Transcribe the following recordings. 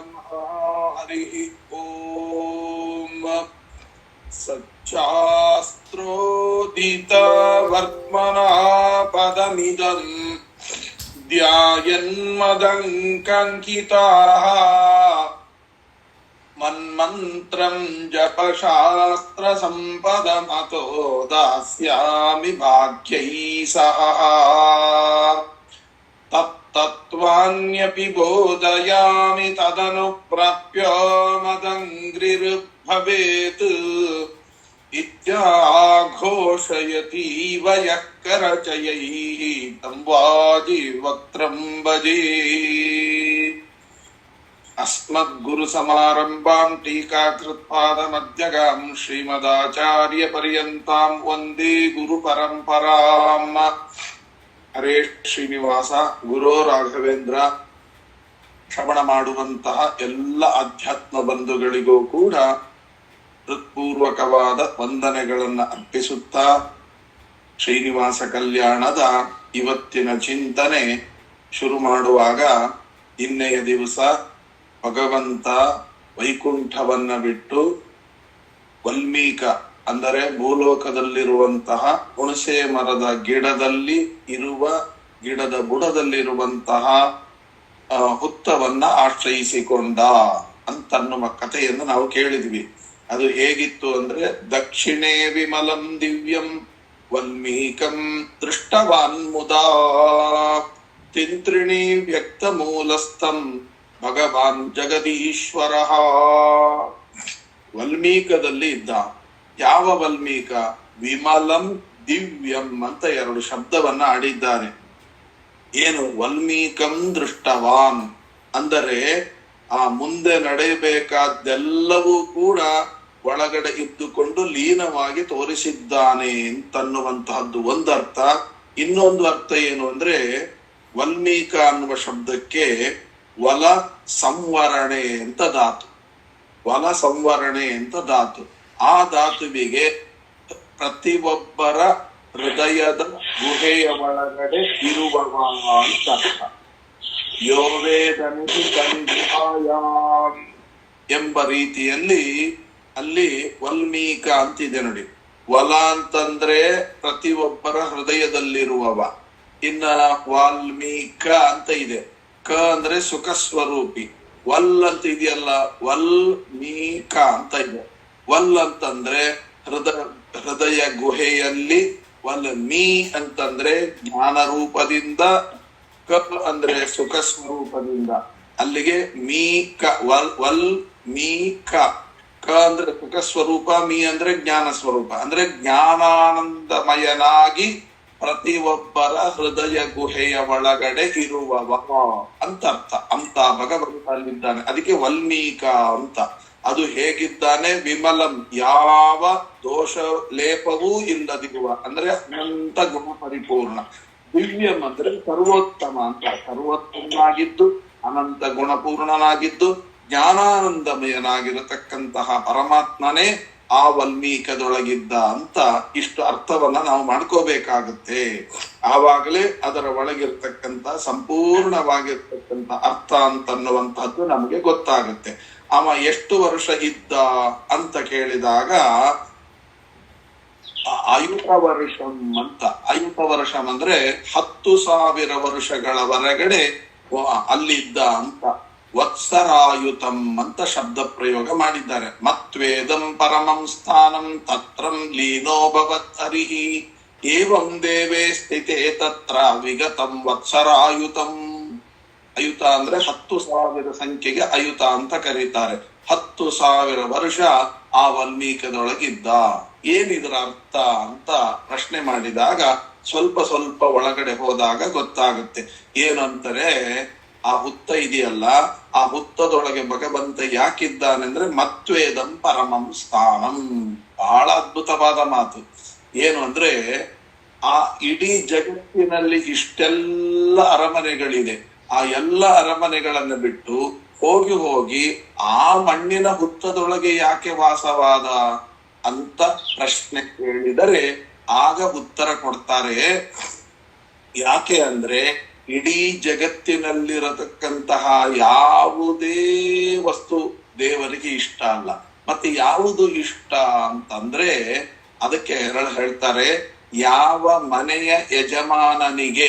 ನಮಃ. ಹರಿ ಓಂ. ಸಚ್ಚಾಸ್ತ್ರೋದಿತ ವರ್ತ್ಮನಃ ಪದಮಿದಂ ಧ್ಯಾಯನ್ಮದಂಕಂಕಿತಾಃ ಮನ್ಮಂತ್ರಂ ಜಪಶಾಸ್ತ್ರ ಸಂಪದಮತೋ ದಾಸ್ಯಾಮಿ ಭಾಗ್ಯೈ ಸಹ. ತತ್ತತ್ವಾನ್ಯಪಿ ಬೋಧಯಾಮಿ ತದನು ಪ್ರಾಪ್ಯ ಮದಂಗ್ರಿರ್ಭವೇತ್ ಇತ್ಯಾಘೋಷಯತೀವ ಯಃ ಕರಚಯೈಃ तं ವಾಜಿವಕ್ತ್ರಂ ಭಜೇ. ಅಸ್ಮದ್ಗುರುಸಮಾರಂಭಾಂ ಟೀಕಾಕೃತ್ಪಾದಮಧ್ಯಗಾಂ ಶ್ರೀಮದಾಚಾರ್ಯಪರ್ಯಂತಾಂ ವಂದೇ ಗುರುಪರಂಪರಾಂ. ಹರೇ ಶ್ರೀನಿವಾಸ. ಗುರು ರಾಘವೇಂದ್ರ. ಶ್ರವಣ ಮಾಡುವಂತಹ ಎಲ್ಲ ಅಧ್ಯಾತ್ಮ ಬಂಧುಗಳಿಗೂ ಕೂಡ ಹೃತ್ಪೂರ್ವಕವಾದ ವಂದನೆಗಳನ್ನು ಅರ್ಪಿಸುತ್ತಾ ಶ್ರೀನಿವಾಸ ಕಲ್ಯಾಣದ ಇವತ್ತಿನ ಚಿಂತನೆ ಶುರು ಮಾಡುವಾಗ, ನಿನ್ನೆಯ ದಿವಸ ಭಗವಂತ ವೈಕುಂಠವನ್ನ ಬಿಟ್ಟು ವಲ್ಮೀಕ ಅಂದರೆ ಭೂಲೋಕದಲ್ಲಿರುವಂತಹ ಹುಣಸೆ ಮರದ ಗಿಡದ ಬುಡದಲ್ಲಿರುವಂತಹ ಹುತ್ತವನ್ನ ಆಶ್ರಯಿಸಿಕೊಂಡ ಅಂತನ್ನುವ ಕಥೆಯನ್ನು ನಾವು ಕೇಳಿದ್ವಿ. ಅದು ಹೇಗಿತ್ತು ಅಂದ್ರೆ, ದಕ್ಷಿಣೇ ವಿಮಲಂ ದಿವ್ಯಂ ವಲ್ಮೀಕಂ ದೃಷ್ಟವಾನ್ ಮುದಾ ತಿಂತ್ರಿಣಿ ವ್ಯಕ್ತ ಮೂಲಸ್ಥಂ ಭಗವಾನ್ ಜಗದೀಶ್ವರ. ವಲ್ಮೀಕದಲ್ಲಿ ಇದ್ದ. ಯಾವ ವಲ್ಮೀಕ? ವಿಮಲಂ ದಿವ್ಯಂ ಅಂತ ಎರಡು ಶಬ್ದವನ್ನ ಆಡಿದ್ದಾರೆ. ಏನು? ವಲ್ಮೀಕಂ ದೃಷ್ಟವಾನ್ ಅಂದರೆ ಆ ಮುಂದೆ ನಡೆಯಬೇಕಾದ್ದೆಲ್ಲವೂ ಕೂಡ ಒಳಗಡೆ ಇದ್ದುಕೊಂಡು ಲೀನವಾಗಿ ತೋರಿಸಿದ್ದಾನೆ ಅಂತನ್ನುವಂತಹದ್ದು ಒಂದರ್ಥ. ಇನ್ನೊಂದು ಅರ್ಥ ಏನು ಅಂದ್ರೆ, ವಲ್ಮೀಕ ಅನ್ನುವ ಶಬ್ದಕ್ಕೆ ವಲ ಸಂವರಣೆ ಅಂತ ಧಾತು. ವಲ ಸಂವರಣೆ ಅಂತ ಧಾತು. ಆ ಧಾತುವಿಗೆ ಪ್ರತಿಯೊಬ್ಬರ ಹೃದಯದ ಗುಹೆಯ ಒಳಗಡೆ ಇರುವವ ಅಂತ ಅರ್ಥ. ಯೋವೇದನಿಧಿ ಕಲಿಗುಹಾಯಾಮ್ ಎಂಬ ರೀತಿಯಲ್ಲಿ ಅಲ್ಲಿ ವಲ್ಮೀಕ ಅಂತಿದೆ ನೋಡಿ. ವಲ ಅಂತಂದ್ರೆ ಪ್ರತಿಯೊಬ್ಬರ ಹೃದಯದಲ್ಲಿರುವವ. ಇನ್ನ ವಾಲ್ಮೀಕ ಅಂತ ಇದೆ. ಕ ಅಂದ್ರೆ ಸುಖ ಸ್ವರೂಪಿ. ವಲ್ ಅಂತ ಇದೆಯಲ್ಲ, ವಲ್ಮೀಕ ಅಂತ ಇದೆ. ವಲ್ ಅಂತಂದ್ರೆ ಹೃದಯ ಗುಹೆಯಲ್ಲಿ, ವಲ್ಮೀ ಅಂತಂದ್ರೆ ಜ್ಞಾನ ರೂಪದಿಂದ, ಕ ಅಂದ್ರೆ ಸುಖ ಸ್ವರೂಪದಿಂದ. ಅಲ್ಲಿಗೆ ಮೀಕ, ವಲ್ ಮೀಕ. ಕ ಅಂದ್ರೆ ಸುಖ ಸ್ವರೂಪ, ಮೀ ಅಂದ್ರೆ ಜ್ಞಾನ ಸ್ವರೂಪ. ಅಂದ್ರೆ ಜ್ಞಾನಾನಂದಮಯನಾಗಿ ಪ್ರತಿಯೊಬ್ಬರ ಹೃದಯ ಗುಹೆಯ ಒಳಗಡೆ ಇರುವವ ಅಂತ ಅರ್ಥ. ಅಂತ ಭಗವಂತ ಅಲ್ಲಿದ್ದಾನೆ. ಅದಕ್ಕೆ ವಲ್ಮೀಕ ಅಂತ. ಅದು ಹೇಗಿದ್ದಾನೆ? ವಿಮಲಂ, ಯಾವ ದೋಷ ಲೇಪವೂ ಇಲ್ಲದಿರುವ, ಅಂದ್ರೆ ಅನಂತ ಗುಣ ಪರಿಪೂರ್ಣ. ದಿವ್ಯಂ ಅಂದ್ರೆ ಸರ್ವೋತ್ತಮ ಅಂತ. ಸರ್ವೋತ್ತಮನಾಗಿದ್ದು, ಅನಂತ ಗುಣಪೂರ್ಣನಾಗಿದ್ದು, ಜ್ಞಾನಾನಂದಮಯನಾಗಿರತಕ್ಕಂತಹ ಪರಮಾತ್ಮನೇ ಆ ವಲ್ಮೀಕದೊಳಗಿದ್ದ ಅಂತ ಇಷ್ಟು ಅರ್ಥವನ್ನ ನಾವು ಮಾಡ್ಕೋಬೇಕಾಗುತ್ತೆ. ಆವಾಗಲೇ ಅದರ ಒಳಗಿರ್ತಕ್ಕಂಥ ಸಂಪೂರ್ಣವಾಗಿರ್ತಕ್ಕಂಥ ಅರ್ಥ ಅಂತನ್ನುವಂತಹದ್ದು ನಮಗೆ ಗೊತ್ತಾಗುತ್ತೆ. ಅವ ಎಷ್ಟು ವರ್ಷ ಇದ್ದ ಅಂತ ಕೇಳಿದಾಗ, ಆಯುತ ವರ್ಷಂ ಅಂತ. ಆಯುತ ವರ್ಷಂ ಅಂದ್ರೆ 10,000 ವರ್ಷಗಳವರೆಗಡೆ ಅಲ್ಲಿದ್ದ ಅಂತ. ವತ್ಸರಾಯುತಂ ಅಂತ ಶಬ್ದ ಪ್ರಯೋಗ ಮಾಡಿದ್ದಾರೆ. ಮತ್ವೇದಂ ಪರಮಂ ಸ್ಥಾನಂ ತತ್ರಂ ಲೀನೋ ಭವತ್ ಹರಿಹಿ ಏವಂ ದೇವೇ ಸ್ಥಿತೇ ತತ್ರ ವಿಗತಂ ವತ್ಸರಾಯುತಂ. ಅಯುತ ಅಂದ್ರೆ 10,000 ಸಂಖ್ಯೆಗೆ ಅಯುತ ಅಂತ ಕರೀತಾರೆ. 10,000 ವರ್ಷ ಆ ವಲ್ಮೀಕದೊಳಗಿದ್ದ. ಏನಿದ್ರ ಅರ್ಥ ಅಂತ ಪ್ರಶ್ನೆ ಮಾಡಿದಾಗ ಸ್ವಲ್ಪ ಸ್ವಲ್ಪ ಒಳಗಡೆ ಹೋದಾಗ ಗೊತ್ತಾಗುತ್ತೆ. ಏನಂತಾರೆ, ಆ ಹುತ್ತ ಇದೆಯಲ್ಲ, ಆ ಹುತ್ತದೊಳಗೆ ಭಗವಂತ ಯಾಕಿದ್ದಾನೆಂದ್ರೆ ಮತ್ವೇದಂ ಪರಮಂ ಸ್ಥಾನಂ. ಬಹಳ ಅದ್ಭುತವಾದ ಮಾತು. ಏನು ಅಂದ್ರೆ, ಆ ಇಡೀ ಜಗತ್ತಿನಲ್ಲಿ ಇಷ್ಟೆಲ್ಲ ಅರಮನೆಗಳಿದೆ. ಆ ಎಲ್ಲ ಅರಮನೆಗಳನ್ನು ಬಿಟ್ಟು ಹೋಗಿ ಹೋಗಿ ಆ ಮಣ್ಣಿನ ಹುತ್ತದೊಳಗೆ ಯಾಕೆ ವಾಸವಾದ ಅಂತ ಪ್ರಶ್ನೆ ಕೇಳಿದರೆ ಆಗ ಉತ್ತರ ಕೊಡ್ತಾರೆ. ಯಾಕೆ ಅಂದ್ರೆ ಇಡೀ ಜಗತ್ತಿನಲ್ಲಿರತಕ್ಕಂತಹ ಯಾವುದೇ ಇಷ್ಟ ಅಲ್ಲ. ಮತ್ತೆ ಯಾವುದು ಇಷ್ಟ ಅಂತಂದ್ರೆ ಅದಕ್ಕೆ ಹೇಳ್ತಾರೆ, ಯಾವ ಮನೆಯ ಯಜಮಾನನಿಗೆ,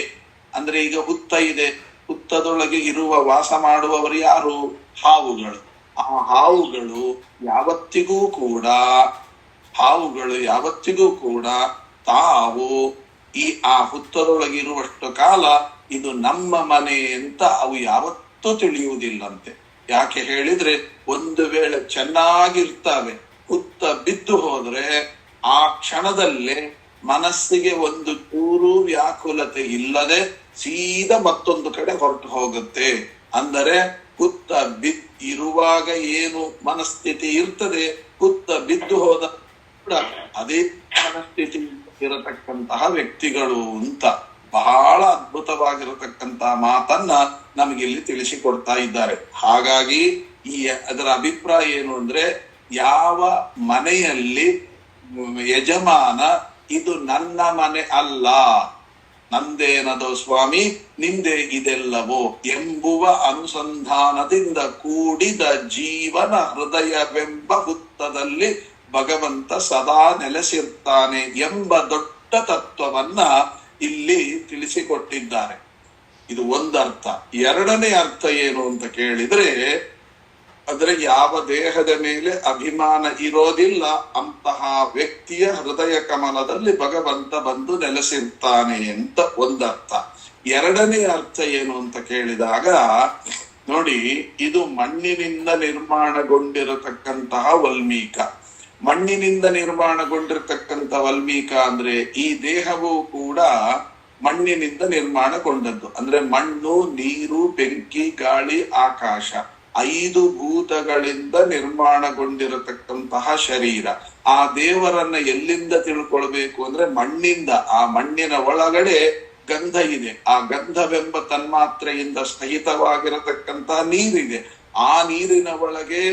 ಅಂದ್ರೆ ಈಗ ಹುತ್ತ ಇದೆ, ಹುತ್ತದೊಳಗೆ ಇರುವ ವಾಸ ಮಾಡುವವರು ಯಾರು? ಹಾವುಗಳು. ಆ ಹಾವುಗಳು ಯಾವತ್ತಿಗೂ ಕೂಡ ತಾವು ಆ ಹುತ್ತದೊಳಗಿರುವಷ್ಟು ಕಾಲ ಇದು ನಮ್ಮ ಮನೆ ಅಂತ ಅವು ಯಾವತ್ತೂ ತಿಳಿಯುವುದಿಲ್ಲಂತೆ. ಯಾಕೆ ಹೇಳಿದ್ರೆ, ಒಂದು ವೇಳೆ ಚೆನ್ನಾಗಿರ್ತವೆ, ಹುತ್ತ ಬಿದ್ದು ಹೋದ್ರೆ ಆ ಕ್ಷಣದಲ್ಲೇ ಮನಸ್ಸಿಗೆ ಒಂದು ಚೂರು ವ್ಯಾಕುಲತೆ ಇಲ್ಲದೆ ಸೀದಾ ಮತ್ತೊಂದು ಕಡೆ ಹೊರಟು ಹೋಗುತ್ತೆ. ಅಂದರೆ ಹುತ್ತ ಇರುವಾಗ ಏನು ಮನಸ್ಥಿತಿ ಇರ್ತದೆ, ಹುತ್ತ ಬಿದ್ದು ಹೋದ ಕೂಡ ಅದೇ ಮನಸ್ಥಿತಿ ಇರತಕ್ಕಂತಹ ವ್ಯಕ್ತಿಗಳು ಅಂತ ಬಹಳ ಅದ್ಭುತವಾಗಿರತಕ್ಕಂತಹ ಮಾತನ್ನ ನಮಗಿಲ್ಲಿ ತಿಳಿಸಿಕೊಡ್ತಾ ಇದ್ದಾರೆ. ಹಾಗಾಗಿ ಅದರ ಅಭಿಪ್ರಾಯ ಏನು ಅಂದ್ರೆ, ಯಾವ ಮನೆಯಲ್ಲಿ ಯಜಮಾನ ಇದು ನನ್ನ ಮನೆ ಅಲ್ಲ, ನಂದೇನದೋ ಸ್ವಾಮಿ ನಿಂದೆ ಇದೆಲ್ಲವೋ ಎಂಬುವ ಅನುಸಂಧಾನದಿಂದ ಕೂಡಿದ ಜೀವನ ಹೃದಯವೆಂಬ ಹುತ್ತದಲ್ಲಿ ಭಗವಂತ ಸದಾ ನೆಲೆಸಿರ್ತಾನೆ ಎಂಬ ದೊಡ್ಡ ತತ್ವವನ್ನ ಇಲ್ಲಿ ತಿಳಿಸಿಕೊಟ್ಟಿದ್ದಾರೆ. ಇದು ಒಂದರ್ಥ. ಎರಡನೇ ಅರ್ಥ ಏನು ಅಂತ ಕೇಳಿದ್ರೆ, ಅಂದ್ರೆ ಯಾವ ದೇಹದ ಮೇಲೆ ಅಭಿಮಾನ ಇರೋದಿಲ್ಲ ಅಂತಹ ವ್ಯಕ್ತಿಯ ಹೃದಯ ಕಮಲದಲ್ಲಿ ಭಗವಂತ ಬಂದು ನೆಲೆಸಿರ್ತಾನೆ ಅಂತ ಒಂದರ್ಥ. ಎರಡನೇ ಅರ್ಥ ಏನು ಅಂತ ಕೇಳಿದಾಗ ನೋಡಿ, ಇದು ಮಣ್ಣಿನಿಂದ ನಿರ್ಮಾಣಗೊಂಡಿರತಕ್ಕಂತಹ ವಲ್ಮೀಕ. ಮಣ್ಣಿನಿಂದ ನಿರ್ಮಾಣಗೊಂಡಿರತಕ್ಕಂಥ ವಲ್ಮೀಕ ಅಂದ್ರೆ ಈ ದೇಹವು ಕೂಡ ಮಣ್ಣಿನಿಂದ ನಿರ್ಮಾಣಗೊಂಡದ್ದು. ಅಂದ್ರೆ ಮಣ್ಣು, ನೀರು, ಬೆಂಕಿ, ಗಾಳಿ, ಆಕಾಶ, 5 ಭೂತಗಳಿಂದ ನಿರ್ಮಾಣಗೊಂಡಿರತಕ್ಕಂತಹ ಶರೀರ. ಆ ದೇವರನ್ನ ಎಲ್ಲಿಂದ ತಿಳ್ಕೊಳ್ಬೇಕು ಅಂದ್ರೆ ಮಣ್ಣಿಂದ. ಆ ಮಣ್ಣಿನ ಒಳಗಡೆ ಗಂಧ ಇದೆ. ಆ ಗಂಧವೆಂಬ ತನ್ಮಾತ್ರೆಯಿಂದ ಸಹಿತವಾಗಿರತಕ್ಕಂತಹ ನೀರಿದೆ. ಆ ನೀರಿನ ಒಳಗೆ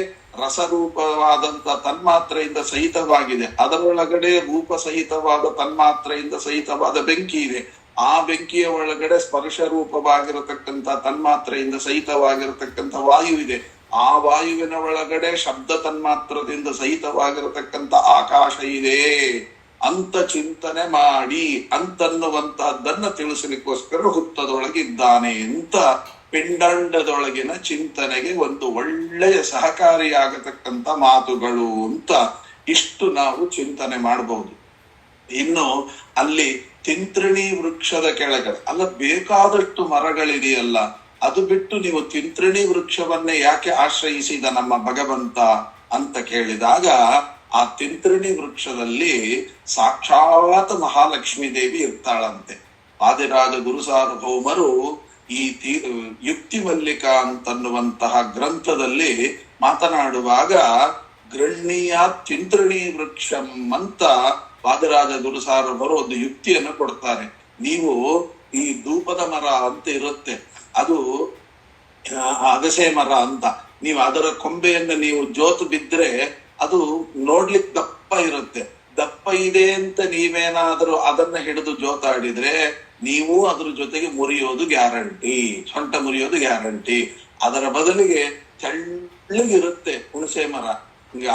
ರಸರೂಪವಾದಂತ ತನ್ಮಾತ್ರೆಯಿಂದ ಸಹಿತವಾಗಿದೆ. ಅದರೊಳಗಡೆ ರೂಪ ಸಹಿತವಾದ ತನ್ಮಾತ್ರೆಯಿಂದ ಸಹಿತವಾದ ಬೆಂಕಿ ಇದೆ. ಆ ಬೆಂಕಿಯ ಒಳಗಡೆ ಸ್ಪರ್ಶ ರೂಪವಾಗಿರತಕ್ಕಂಥ ತನ್ಮಾತ್ರೆಯಿಂದ ಸಹಿತವಾಗಿರತಕ್ಕಂಥ ವಾಯು ಇದೆ. ಆ ವಾಯುವಿನ ಒಳಗಡೆ ಶಬ್ದ ತನ್ಮಾತ್ರದಿಂದ ಸಹಿತವಾಗಿರತಕ್ಕಂಥ ಆಕಾಶ ಇದೆ ಅಂತ ಚಿಂತನೆ ಮಾಡಿ ಅಂತನ್ನುವಂತಹದ್ದನ್ನ ತಿಳಿಸಲಿಕ್ಕೋಸ್ಕರ ಹುತ್ತದೊಳಗಿದ್ದಾನೆ ಅಂತ ಪಿಂಡಾಂಡದೊಳಗಿನ ಚಿಂತನೆಗೆ ಒಂದು ಒಳ್ಳೆಯ ಸಹಕಾರಿಯಾಗತಕ್ಕಂಥ ಮಾತುಗಳು ಅಂತ ಇಷ್ಟು ನಾವು ಚಿಂತನೆ ಮಾಡಬಹುದು. ಇನ್ನು ಅಲ್ಲಿ ತಿಂತ್ರಿಣಿ ವೃಕ್ಷದ ಕೆಳಗಡೆ ಅಲ್ಲ ಬೇಕಾದಷ್ಟು ಮರಗಳಿದೆಯಲ್ಲ, ಅದು ಬಿಟ್ಟು ನೀವು ತಿಂತ್ರಿಣಿ ವೃಕ್ಷವನ್ನೇ ಯಾಕೆ ಆಶ್ರಯಿಸಿದ ನಮ್ಮ ಭಗವಂತ ಅಂತ ಕೇಳಿದಾಗ, ಆ ತಿಂತ್ರಿಣಿ ವೃಕ್ಷದಲ್ಲಿ ಸಾಕ್ಷಾತ್ ಮಹಾಲಕ್ಷ್ಮೀ ದೇವಿ ಇರ್ತಾಳಂತೆ. ವಾದಿರಾಜ ಗುರುಸಾರ್ವಭೌಮರು ಈ ಯುಕ್ತಿ ಮಲ್ಲಿಕ ಅಂತನ್ನುವಂತಹ ಗ್ರಂಥದಲ್ಲಿ ಮಾತನಾಡುವಾಗ ಗೃಹ್ಣೀಯ ತಿಂತ್ರಿಣಿ ವೃಕ್ಷಂ ಅಂತ ವಾದಿರಾಜ ಗುರುಸಾರ್ವಭೌಮರು ಒಂದು ಯುಕ್ತಿಯನ್ನು ಕೊಡ್ತಾರೆ. ನೀವು ಈ ಧೂಪದ ಮರ ಅಂತ ಇರುತ್ತೆ, ಅದು ಅಗಸೆ ಮರ ಅಂತ, ನೀವು ಅದರ ಕೊಂಬೆಯನ್ನು ನೀವು ಜೋತು ಬಿದ್ರೆ ಅದು ನೋಡ್ಲಿಕ್ಕೆ ದಪ್ಪ ಇರುತ್ತೆ. ದಪ್ಪ ಇದೆ ಅಂತ ನೀವೇನಾದ್ರೂ ಅದನ್ನ ಹಿಡಿದು ಜೋತಾಡಿದ್ರೆ ನೀವು ಅದ್ರ ಜೊತೆಗೆ ಮುರಿಯೋದು ಗ್ಯಾರಂಟಿ, ಸೊಂಟ ಮುರಿಯೋದು ಗ್ಯಾರಂಟಿ. ಅದರ ಬದಲಿಗೆ ತೆಳ್ಳಗಿರುತ್ತೆ ಹುಣಸೆ ಮರ,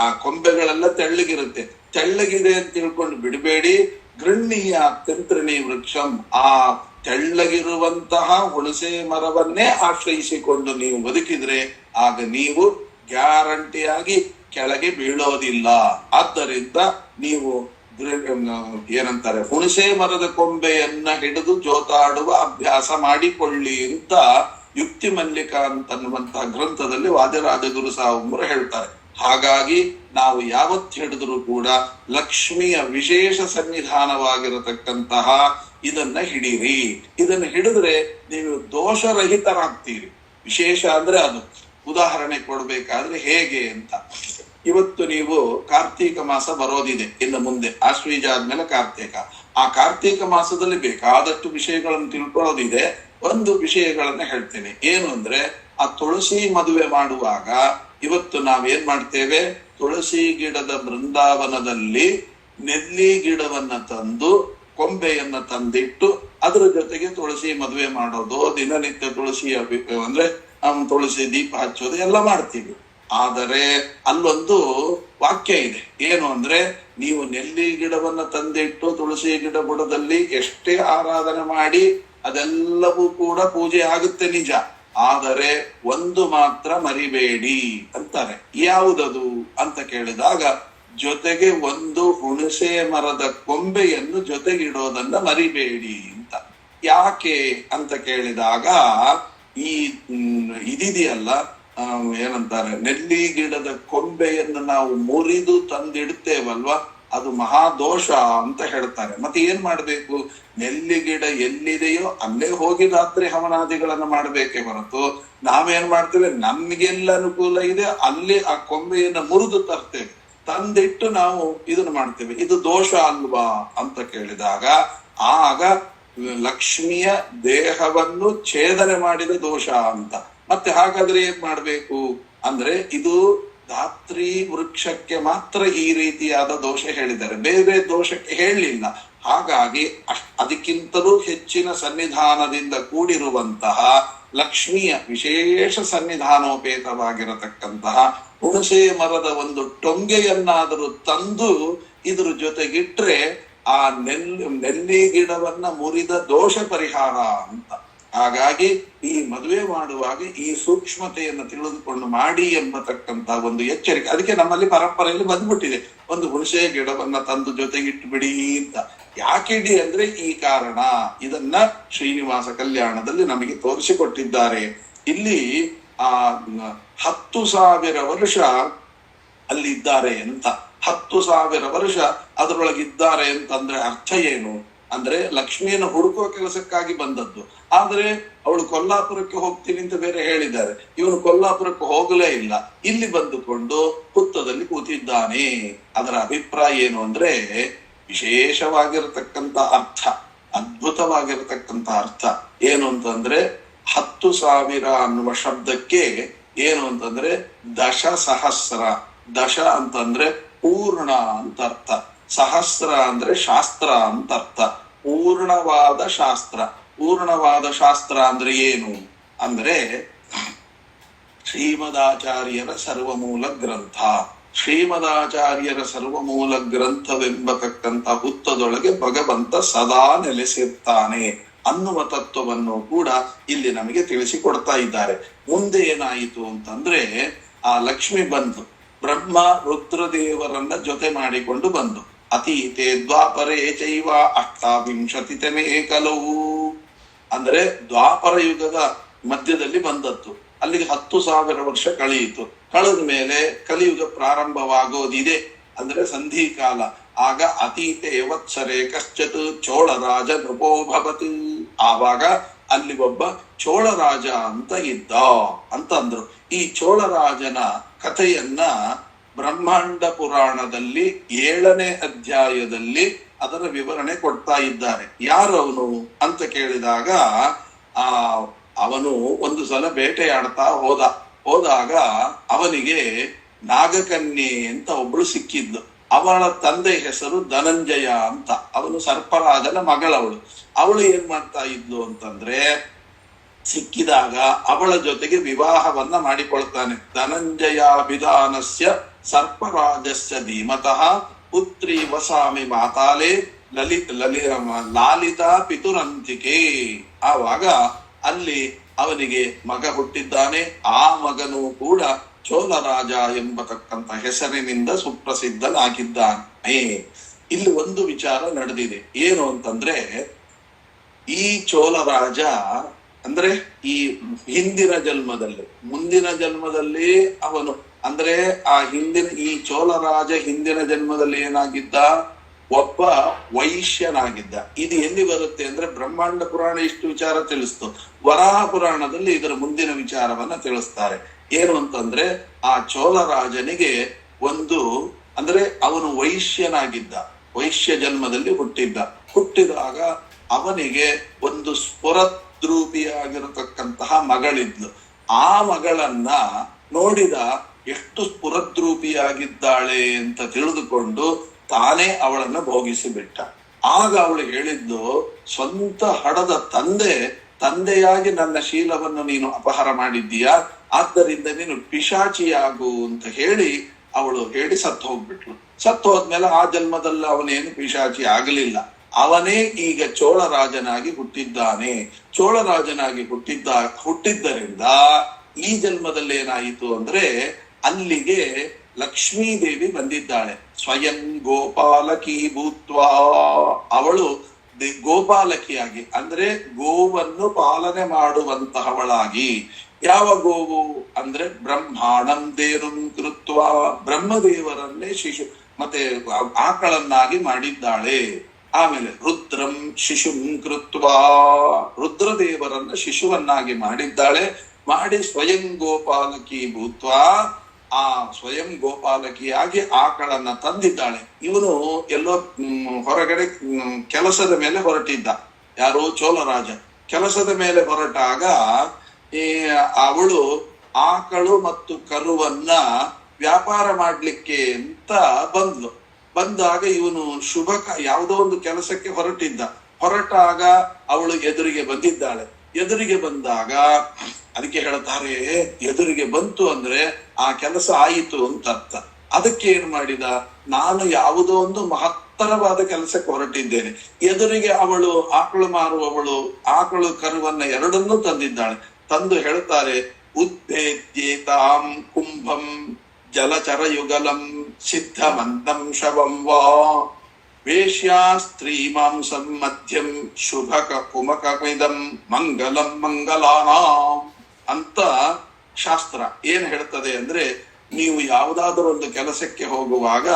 ಆ ಕೊಂಬೆಗಳೆಲ್ಲ ತೆಳ್ಳಗಿರುತ್ತೆ. ತೆಳ್ಳಗಿದೆ ಅಂತ ತಿಳ್ಕೊಂಡು ಬಿಡಬೇಡಿ. ಗೃಹ್ಣೀಯ ತಿಂತ್ರಿಣಿ ವೃಕ್ಷಂ, ಆ ತೆಳ್ಳಗಿರುವಂತಹ ಹುಣಸೆ ಮರವನ್ನೇ ಆಶ್ರಯಿಸಿಕೊಂಡು ನೀವು ಬದುಕಿದ್ರೆ ಆಗ ನೀವು ಗ್ಯಾರಂಟಿಯಾಗಿ ಕೆಳಗೆ ಬೀಳೋದಿಲ್ಲ. ಆದ್ದರಿಂದ ನೀವು ಏನಂತಾರೆ, ಹುಣಸೆ ಮರದ ಕೊಂಬೆಯನ್ನ ಹಿಡಿದು ಜೋತಾಡುವ ಅಭ್ಯಾಸ ಮಾಡಿಕೊಳ್ಳಿ ಅಂತ ಯುಕ್ತಿ ಮಲ್ಲಿಕ ಅಂತನ್ನುವಂತಹ ಗ್ರಂಥದಲ್ಲಿ ವಾದಿರಾಜ ಗುರುಸಾರ್ವಭೌಮರು ಹೇಳ್ತಾರೆ. ಹಾಗಾಗಿ ನಾವು ಯಾವತ್ತು ಹಿಡಿದ್ರು ಕೂಡ ಲಕ್ಷ್ಮಿಯ ವಿಶೇಷ ಸನ್ನಿಧಾನವಾಗಿರತಕ್ಕಂತಹ ಇದನ್ನ ಹಿಡೀರಿ. ಇದನ್ನ ಹಿಡಿದ್ರೆ ನೀವು ದೋಷರಹಿತರಾಗ್ತೀರಿ. ವಿಶೇಷ ಅಂದ್ರೆ ಅದು ಉದಾಹರಣೆ ಕೊಡ್ಬೇಕಾದ್ರೆ ಹೇಗೆ ಅಂತ, ಇವತ್ತು ನೀವು ಕಾರ್ತೀಕ ಮಾಸ ಬರೋದಿದೆ, ಇನ್ನು ಮುಂದೆ ಆಶ್ವೀಜ ಆದ್ಮೇಲೆ ಕಾರ್ತೀಕ. ಆ ಕಾರ್ತೀಕ ಮಾಸದಲ್ಲಿ ಬೇಕಾದಷ್ಟು ವಿಷಯಗಳನ್ನು ತಿಳ್ಕೊಳ್ಳೋದಿದೆ. ಒಂದು ವಿಷಯಗಳನ್ನ ಹೇಳ್ತೇನೆ. ಏನು ಅಂದ್ರೆ, ಆ ತುಳಸಿ ಮದುವೆ ಮಾಡುವಾಗ ಇವತ್ತು ನಾವೇನ್ ಮಾಡ್ತೇವೆ, ತುಳಸಿ ಗಿಡದ ಬೃಂದಾವನದಲ್ಲಿ ನೆಲ್ಲಿ ಗಿಡವನ್ನ ತಂದು ಕೊಂಬೆಯನ್ನ ತಂದಿಟ್ಟು ಅದ್ರ ಜೊತೆಗೆ ತುಳಸಿ ಮದುವೆ ಮಾಡೋದು, ದಿನನಿತ್ಯ ತುಳಸಿ ಅಂದ್ರೆ ತುಳಸಿ ದೀಪ ಹಚ್ಚೋದು ಎಲ್ಲ ಮಾಡ್ತೀವಿ. ಆದರೆ ಅಲ್ಲೊಂದು ವಾಕ್ಯ ಇದೆ, ಏನು ಅಂದ್ರೆ ನೀವು ನೆಲ್ಲಿ ಗಿಡವನ್ನ ತಂದಿಟ್ಟು ತುಳಸಿ ಗಿಡ ಬುಡದಲ್ಲಿ ಎಷ್ಟೇ ಆರಾಧನೆ ಮಾಡಿ ಅದೆಲ್ಲವೂ ಕೂಡ ಪೂಜೆ ಆಗುತ್ತೆ ನಿಜ, ಆದರೆ ಒಂದು ಮಾತ್ರ ಮರಿಬೇಡಿ ಅಂತಾರೆ. ಯಾವುದದು ಅಂತ ಕೇಳಿದಾಗ ಜೊತೆಗೆ ಒಂದು ಹುಣಸೆ ಮರದ ಕೊಂಬೆಯನ್ನು ಜೊತೆಗಿಡೋದನ್ನ ಮರಿಬೇಡಿ ಅಂತ. ಯಾಕೆ ಅಂತ ಕೇಳಿದಾಗ ಈ ಇದಿದೆಯಲ್ಲ, ಏನಂತಾರೆ, ನೆಲ್ಲಿ ಗಿಡದ ಕೊಂಬೆಯನ್ನು ನಾವು ಮುರಿದು ತಂದಿಡ್ತೇವಲ್ವಾ, ಅದು ಮಹಾದೋಷ ಅಂತ ಹೇಳ್ತಾರೆ. ಮತ್ತೆ ಏನ್ ಮಾಡ್ಬೇಕು, ನೆಲ್ಲಿ ಗಿಡ ಎಲ್ಲಿದೆಯೋ ಅಲ್ಲೇ ಹೋಗಿ ರಾತ್ರಿ ಹವನಾದಿಗಳನ್ನ ಮಾಡ್ಬೇಕೇ ಹೊರತು ನಾವೇನ್ ಮಾಡ್ತೇವೆ, ನಮ್ಗೆಲ್ಲ ಅನುಕೂಲ ಇದೆ ಅಲ್ಲಿ ಆ ಕೊಂಬೆಯನ್ನ ಮುರಿದು ತರ್ತೇವೆ, ತಂದಿಟ್ಟು ನಾವು ಇದನ್ನ ಮಾಡ್ತೇವೆ. ಇದು ದೋಷ ಅಲ್ವಾ ಅಂತ ಕೇಳಿದಾಗ ಆಗ ಲಕ್ಷ್ಮಿಯ ದೇಹವನ್ನು ಛೇದನೆ ಮಾಡಿದ ದೋಷ ಅಂತ. ಮತ್ತೆ ಹಾಗಾದ್ರೆ ಏನ್ ಮಾಡ್ಬೇಕು ಅಂದ್ರೆ, ಇದು ಧಾತ್ರಿ ವೃಕ್ಷಕ್ಕೆ ಮಾತ್ರ ಈ ರೀತಿಯಾದ ದೋಷ ಹೇಳಿದ್ದಾರೆ, ಬೇರೆ ದೋಷಕ್ಕೆ ಹೇಳಲಿಲ್ಲ. ಹಾಗಾಗಿ ಅದಕ್ಕಿಂತಲೂ ಹೆಚ್ಚಿನ ಸನ್ನಿಧಾನದಿಂದ ಕೂಡಿರುವಂತಹ ಲಕ್ಷ್ಮಿಯ ವಿಶೇಷ ಸನ್ನಿಧಾನೋಪೇತವಾಗಿರತಕ್ಕಂತಹ ಹುಣಸೆ ಮರದ ಒಂದು ಟೊಂಗೆಯನ್ನಾದರೂ ತಂದು ಇದ್ರ ಜೊತೆಗಿಟ್ರೆ ಆ ನೆಲ್ಲಿ ಗಿಡವನ್ನ ಮುರಿದ ದೋಷ ಪರಿಹಾರ ಅಂತ. ಹಾಗಾಗಿ ಈ ಮದುವೆ ಮಾಡುವಾಗ ಈ ಸೂಕ್ಷ್ಮತೆಯನ್ನು ತಿಳಿದುಕೊಂಡು ಮಾಡಿ ಎಂಬತಕ್ಕಂತ ಒಂದು ಎಚ್ಚರಿಕೆ ಅದಕ್ಕೆ ನಮ್ಮಲ್ಲಿ ಪರಂಪರೆಯಲ್ಲಿ ಬಂದ್ಬಿಟ್ಟಿದೆ. ಒಂದು ಹುಣಸೆ ಗಿಡವನ್ನ ತಂದು ಜೊತೆಗಿಟ್ಟು ಬಿಡಿ ಅಂತ. ಯಾಕಿಡಿ ಅಂದ್ರೆ ಈ ಕಾರಣ, ಇದನ್ನ ಶ್ರೀನಿವಾಸ ಕಲ್ಯಾಣದಲ್ಲಿ ನಮಗೆ ತೋರಿಸಿಕೊಟ್ಟಿದ್ದಾರೆ. ಇಲ್ಲಿ ಆ 10,000 ವರ್ಷ ಅಲ್ಲಿದ್ದಾರೆ ಅಂತ. 10,000 ವರ್ಷ ಅದರೊಳಗಿದ್ದಾರೆ ಅಂತಂದ್ರೆ ಅರ್ಥ ಏನು ಅಂದ್ರೆ, ಲಕ್ಷ್ಮಿಯನ್ನು ಹುಡುಕುವ ಕೆಲಸಕ್ಕಾಗಿ ಬಂದದ್ದು. ಆದ್ರೆ ಅವಳು ಕೊಲ್ಲಾಪುರಕ್ಕೆ ಹೋಗ್ತೀನಿ ಅಂತ ಬೇರೆ ಹೇಳಿದ್ದಾರೆ, ಇವನು ಕೊಲ್ಲಾಪುರಕ್ಕೆ ಹೋಗಲೇ ಇಲ್ಲ, ಇಲ್ಲಿ ಬಂದುಕೊಂಡು ಹುತ್ತದಲ್ಲಿ ಕೂತಿದ್ದಾನೆ. ಅದರ ಅಭಿಪ್ರಾಯ ಏನು ಅಂದ್ರೆ, ವಿಶೇಷವಾಗಿರತಕ್ಕಂತ ಅರ್ಥ, ಅದ್ಭುತವಾಗಿರತಕ್ಕಂತ ಅರ್ಥ ಏನು ಅಂತಂದ್ರೆ, 10,000 ಅನ್ನುವ ಶಬ್ದಕ್ಕೆ ಏನು ಅಂತಂದ್ರೆ ದಶ ಸಹಸ್ರ. ದಶ ಅಂತಂದ್ರೆ ಪೂರ್ಣ ಅಂತ ಅರ್ಥ, ಸಹಸ್ರ ಅಂದ್ರೆ ಶಾಸ್ತ್ರ ಅಂತ ಅರ್ಥ. ಪೂರ್ಣವಾದ ಶಾಸ್ತ್ರ. ಪೂರ್ಣವಾದ ಶಾಸ್ತ್ರ ಅಂದ್ರೆ ಏನು ಅಂದ್ರೆ, ಶ್ರೀಮದಾಚಾರ್ಯರ ಸರ್ವಮೂಲ ಗ್ರಂಥ. ಶ್ರೀಮದಾಚಾರ್ಯರ ಸರ್ವಮೂಲ ಗ್ರಂಥವೆಂಬತಕ್ಕಂಥ ಹುತ್ತದೊಳಗೆ ಭಗವಂತ ಸದಾ ನೆಲೆಸಿರ್ತಾನೆ ಅನ್ನುವ ತತ್ವವನ್ನು ಕೂಡ ಇಲ್ಲಿ ನಮಗೆ ತಿಳಿಸಿಕೊಡ್ತಾ ಇದ್ದಾರೆ. ಮುಂದೆ ಏನಾಯಿತು ಅಂತಂದ್ರೆ, ಆ ಲಕ್ಷ್ಮಿ ಬಂದು ಬ್ರಹ್ಮ ರುದ್ರದೇವರನ್ನ ಜೊತೆ ಮಾಡಿಕೊಂಡು ಬಂದು, ಅತೀತೆ ದ್ವಾಪರೇ ಚೈವ ಅಷ್ಟಾವಿಂಶತಿತಮೇ ಕಲವು ಅಂದ್ರೆ ದ್ವಾಪರ ಯುಗದ ಮಧ್ಯದಲ್ಲಿ ಬಂದದ್ದು. ಅಲ್ಲಿಗೆ 10,000 ವರ್ಷ ಕಳೆಯಿತು. ಕಳೆದ ಮೇಲೆ ಕಲಿಯುಗ ಪ್ರಾರಂಭವಾಗೋದಿದೆ, ಅಂದ್ರೆ ಸಂಧಿಕಾಲ. ಆಗ ಅತೀತೆ ವತ್ಸರೆ ಕಶ್ಚಿತ್ ಚೋಳರಾಜ ನೃಪೋ ಭವತ್. ಆವಾಗ ಅಲ್ಲಿ ಒಬ್ಬ ಚೋಳರಾಜ ಅಂತ ಇದ್ದ ಅಂತಂದ್ರು. ಈ ಚೋಳರಾಜನ ಕಥೆಯನ್ನ ಬ್ರಹ್ಮಾಂಡ ಪುರಾಣದಲ್ಲಿ 7ನೇ ಅಧ್ಯಾಯದಲ್ಲಿ ಅದರ ವಿವರಣೆ ಕೊಡ್ತಾ ಇದ್ದಾರೆ. ಯಾರು ಅವನು ಅಂತ ಕೇಳಿದಾಗ, ಅವನು ಒಂದು ಸಲ ಬೇಟೆಯಾಡ್ತಾ ಹೋದಾಗ ಅವನಿಗೆ ನಾಗಕನ್ಯೆ ಅಂತ ಒಬ್ಳು ಸಿಕ್ಕಿದ್ಲು. ಅವಳ ತಂದೆ ಹೆಸರು ಧನಂಜಯ ಅಂತ. ಅವನು ಸರ್ಪರಾಜನ ಮಗಳವಳು. ಅವಳು ಏನ್ ಮಾಡ್ತಾ ಇದ್ಲು ಅಂತಂದ್ರೆ, ಸಿಕ್ಕಿದಾಗ ಅವಳ ಜೊತೆಗೆ ವಿವಾಹವನ್ನ ಮಾಡಿಕೊಳ್ತಾನೆ. ಧನಂಜಯಾಭಿಧಾನಸ್ಯ ಸರ್ಪರಾಜಸ್ಯ ಧೀಮತಃ ಪುತ್ರಿ ವಸಾಮಿ ಮಾತಾಲೆ ಲಾಲಿತಾ ಪಿತುರಂತಿಕೆ. ಆವಾಗ ಅಲ್ಲಿ ಅವನಿಗೆ ಮಗ ಹುಟ್ಟಿದ್ದಾನೆ. ಆ ಮಗನು ಕೂಡ ಚೋಳರಾಜ ಎಂಬತಕ್ಕಂಥ ಹೆಸರಿನಿಂದ ಸುಪ್ರಸಿದ್ಧನಾಗಿದ್ದಾನೆ. ಇಲ್ಲಿ ಒಂದು ವಿಚಾರ ನಡೆದಿದೆ. ಏನು ಅಂತಂದ್ರೆ, ಈ ಚೋಳರಾಜ ಅಂದ್ರೆ ಈ ಹಿಂದಿನ ಜನ್ಮದಲ್ಲಿ, ಮುಂದಿನ ಜನ್ಮದಲ್ಲಿ ಅವನು ಅಂದ್ರೆ ಈ ಚೋಳರಾಜ ಹಿಂದಿನ ಜನ್ಮದಲ್ಲಿ ಏನಾಗಿದ್ದ, ಒಬ್ಬ ವೈಶ್ಯನಾಗಿದ್ದ. ಇದು ಎಲ್ಲಿ ಬರುತ್ತೆ ಅಂದ್ರೆ, ಬ್ರಹ್ಮಾಂಡ ಪುರಾಣ ಇಷ್ಟು ವಿಚಾರ ತಿಳಿಸ್ತು, ವರಾಹ ಪುರಾಣದಲ್ಲಿ ಇದರ ಮುಂದಿನ ವಿಚಾರವನ್ನ ತಿಳಿಸ್ತಾರೆ. ಏನು ಅಂತಂದ್ರೆ, ಆ ಚೋಳರಾಜನಿಗೆ ಒಂದು ಅಂದ್ರೆ ಅವನು ವೈಶ್ಯನಾಗಿದ್ದ, ವೈಶ್ಯ ಜನ್ಮದಲ್ಲಿ ಹುಟ್ಟಿದಾಗ ಅವನಿಗೆ ಒಂದು ಸ್ಫುರದ್ರೂಪಿಯಾಗಿರತಕ್ಕಂತಹ ಮಗಳಿದ್ಲು. ಆ ಮಗಳನ್ನ ನೋಡಿದ, ಎಷ್ಟು ಸ್ಫುರದ್ರೂಪಿಯಾಗಿದ್ದಾಳೆ ಅಂತ ತಿಳಿದುಕೊಂಡು ತಾನೇ ಅವಳನ್ನ ಭೋಗಿಸಿ ಬಿಟ್ಟ. ಆಗ ಅವಳು ಹೇಳಿದ್ದು, ಸ್ವಂತ ಹಡದ ತಂದೆಯಾಗಿ ನನ್ನ ಶೀಲವನ್ನು ನೀನು ಅಪಹಾರ ಮಾಡಿದ್ದೀಯಾ, ಆದ್ದರಿಂದ ನೀನು ಪಿಶಾಚಿಯಾಗು ಅಂತ ಹೇಳಿ ಅವಳು ಹೇಳಿ ಸತ್ತು ಹೋಗ್ಬಿಟ್ಲು. ಸತ್ತು ಹೋದ್ಮೇಲೆ ಆ ಜನ್ಮದಲ್ಲಿ ಅವನೇನು ಪಿಶಾಚಿ ಆಗಲಿಲ್ಲ. ಅವನೇ ಈಗ ಚೋಳರಾಜನಾಗಿ ಹುಟ್ಟಿದ್ದಾನೆ. ಚೋಳರಾಜನಾಗಿ ಹುಟ್ಟಿದ್ದರಿಂದ ಈ ಜನ್ಮದಲ್ಲಿ ಏನಾಯಿತು ಅಂದ್ರೆ ಅಲ್ಲಿಗೆ ಲಕ್ಷ್ಮೀದೇವಿ ಬಂದಿದ್ದಾಳೆ. ಸ್ವಯಂ ಗೋಪಾಲಕಿ ಭೂತ್ವಾ, ಅವಳು ಗೋಪಾಲಕಿಯಾಗಿ ಅಂದ್ರೆ ಗೋವನ್ನು ಪಾಲನೆ ಮಾಡುವಂತಹವಳಾಗಿ. ಯಾವ ಗೋವು ಅಂದ್ರೆ ಬ್ರಹ್ಮಾಣಂ ದೇರುಂ ಕೃತ್ವ, ಬ್ರಹ್ಮದೇವರನ್ನೇ ಶಿಶು ಮತ್ತೆ ಆಕಳನ್ನಾಗಿ ಮಾಡಿದ್ದಾಳೆ. ಆಮೇಲೆ ರುದ್ರಂ ಶಿಶುಂ ಕೃತ್ವ, ರುದ್ರದೇವರನ್ನ ಶಿಶುವನ್ನಾಗಿ ಮಾಡಿದ್ದಾಳೆ. ಮಾಡಿ ಸ್ವಯಂ ಗೋಪಾಲಕಿ ಭೂತ್ವ, ಆ ಸ್ವಯಂ ಗೋಪಾಲಕಿಯಾಗಿ ಆಕಳನ್ನ ತಂದಿದ್ದಾಳೆ. ಇವನು ಎಲ್ಲೋ ಹೊರಗಡೆ ಕೆಲಸದ ಮೇಲೆ ಹೊರಟಿದ್ದ. ಯಾರು? ಚೋಳರಾಜ. ಕೆಲಸದ ಮೇಲೆ ಹೊರಟಾಗ ಅವಳು ಆಕಳು ಮತ್ತು ಕರುವನ್ನ ವ್ಯಾಪಾರ ಮಾಡ್ಲಿಕ್ಕೆ ಅಂತ ಬಂದಾಗ ಇವನು ಯಾವುದೋ ಒಂದು ಕೆಲಸಕ್ಕೆ ಹೊರಟಾಗ ಅವಳು ಎದುರಿಗೆ ಬಂದಿದ್ದಾಳೆ. ಎದುರಿಗೆ ಬಂದಾಗ ಅದಕ್ಕೆ ಹೇಳ್ತಾರೆ, ಎದುರಿಗೆ ಬಂತು ಅಂದ್ರೆ ಆ ಕೆಲಸ ಆಯಿತು ಅಂತ ಅರ್ಥ. ಅದಕ್ಕೆ ಏನ್ ಮಾಡಿದ, ನಾನು ಯಾವುದೋ ಒಂದು ಮಹತ್ತರವಾದ ಕೆಲಸಕ್ಕೆ ಹೊರಟಿದ್ದೇನೆ. ಎದುರಿಗೆ ಅವಳು ಆಕಳು ಮಾರುವವಳು ಆಕಳು ಕರುವನ್ನ ಎರಡನ್ನೂ ತಂದಿದ್ದಾಳೆ. ತಂದು ಹೇಳ್ತಾರೆ, ಉದ್ಭೇದ್ಯೇತಾಂ ಕುಂಭಂ ಜಲಚರ ಯುಗಲಂ ಸಿದ್ಧಮಂತಂ ಶವಂ ವಾ ವೇಶ್ಯಾ ಸ್ತ್ರೀ ಮಾಂಸಂ ಮಧ್ಯಂ ಶುಭಕ ಕುಮಕಮಿದಂ ಮಂಗಲಂ ಮಂಗಲಾನಾಂ ಅಂತ ಶಾಸ್ತ್ರ ಏನ್ ಹೇಳ್ತದೆ ಅಂದ್ರೆ, ನೀವು ಯಾವುದಾದ್ರೂ ಒಂದು ಕೆಲಸಕ್ಕೆ ಹೋಗುವಾಗ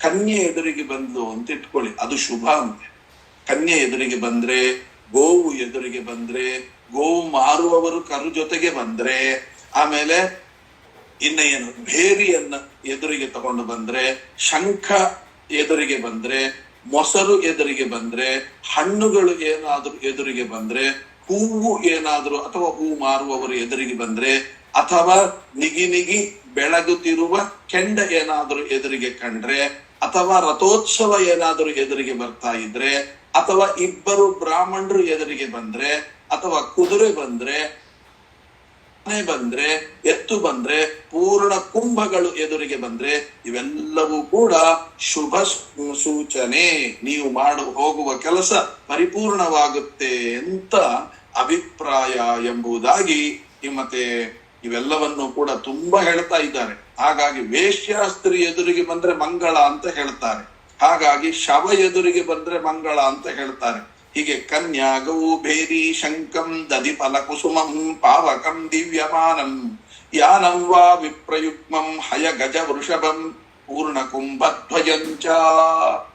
ಕನ್ಯೆ ಎದುರಿಗೆ ಬಂದ್ಲು ಅಂತ ಇಟ್ಕೊಳ್ಳಿ, ಅದು ಶುಭ ಅಂತೆ. ಕನ್ಯೆ ಎದುರಿಗೆ ಬಂದ್ರೆ, ಗೋವು ಎದುರಿಗೆ ಬಂದ್ರೆ, ಗೋವು ಮಾರುವವರು ಕರು ಜೊತೆಗೆ ಬಂದ್ರೆ, ಆಮೇಲೆ ಇನ್ನ ಏನು ಭೇರಿಯನ್ನ ಎದುರಿಗೆ ತಗೊಂಡು ಬಂದ್ರೆ, ಶಂಖ ಎದುರಿಗೆ ಬಂದ್ರೆ, ಮೊಸರು ಎದುರಿಗೆ ಬಂದ್ರೆ, ಹಣ್ಣುಗಳು ಏನಾದ್ರೂ ಎದುರಿಗೆ ಬಂದ್ರೆ, ಹೂವು ಏನಾದ್ರೂ ಅಥವಾ ಹೂ ಮಾರುವವರು ಎದುರಿಗೆ ಬಂದ್ರೆ, ಅಥವಾ ನಿಗಿ ಬೆಳಗುತ್ತಿರುವ ಕೆಂಡ ಏನಾದ್ರೂ ಎದುರಿಗೆ ಕಂಡ್ರೆ, ಅಥವಾ ರಥೋತ್ಸವ ಏನಾದ್ರೂ ಎದುರಿಗೆ ಬರ್ತಾ ಇದ್ರೆ, ಅಥವಾ ಇಬ್ಬರು ಬ್ರಾಹ್ಮಣರು ಎದುರಿಗೆ ಬಂದ್ರೆ, ಅಥವಾ ಕುದುರೆ ಬಂದ್ರೆ, ಎತ್ತು ಬಂದ್ರೆ, ಪೂರ್ಣ ಕುಂಭಗಳು ಎದುರಿಗೆ ಬಂದ್ರೆ, ಇವೆಲ್ಲವೂ ಕೂಡ ಶುಭ ಸೂಚನೆ. ನೀವು ಹೋಗುವ ಕೆಲಸ ಪರಿಪೂರ್ಣವಾಗುತ್ತೆ ಅಂತ ಅಭಿಪ್ರಾಯ ಎಂಬುದಾಗಿ ಮತ್ತೆ ಇವೆಲ್ಲವನ್ನು ಕೂಡ ತುಂಬಾ ಹೇಳ್ತಾ ಇದ್ದಾರೆ. ಹಾಗಾಗಿ ವೇಶ್ಯಾಸ್ತ್ರೀ ಎದುರಿಗೆ ಬಂದ್ರೆ ಮಂಗಳ ಅಂತ ಹೇಳ್ತಾರೆ. ಹಾಗಾಗಿ ಶವ ಎದುರಿಗೆ ಬಂದ್ರೆ ಮಂಗಳ ಅಂತ ಹೇಳ್ತಾರೆ. ಹೀಗೆ ಕನ್ಯಾ ಗೌ ಭೇರಿ ಶಂಕಂ ದಧಿ ಫಲ ಕುಸುಮಂ ಪಾವಕಂ ದಿವ್ಯಮಾನಂ ಯಾನಂ ವಾ ವಿಪ್ರಯುಗ್ಮಂ ಹಯ ಗಜ ವೃಷಭಂ ಪೂರ್ಣ ಕುಂಭಧ್ವಜಂಚ,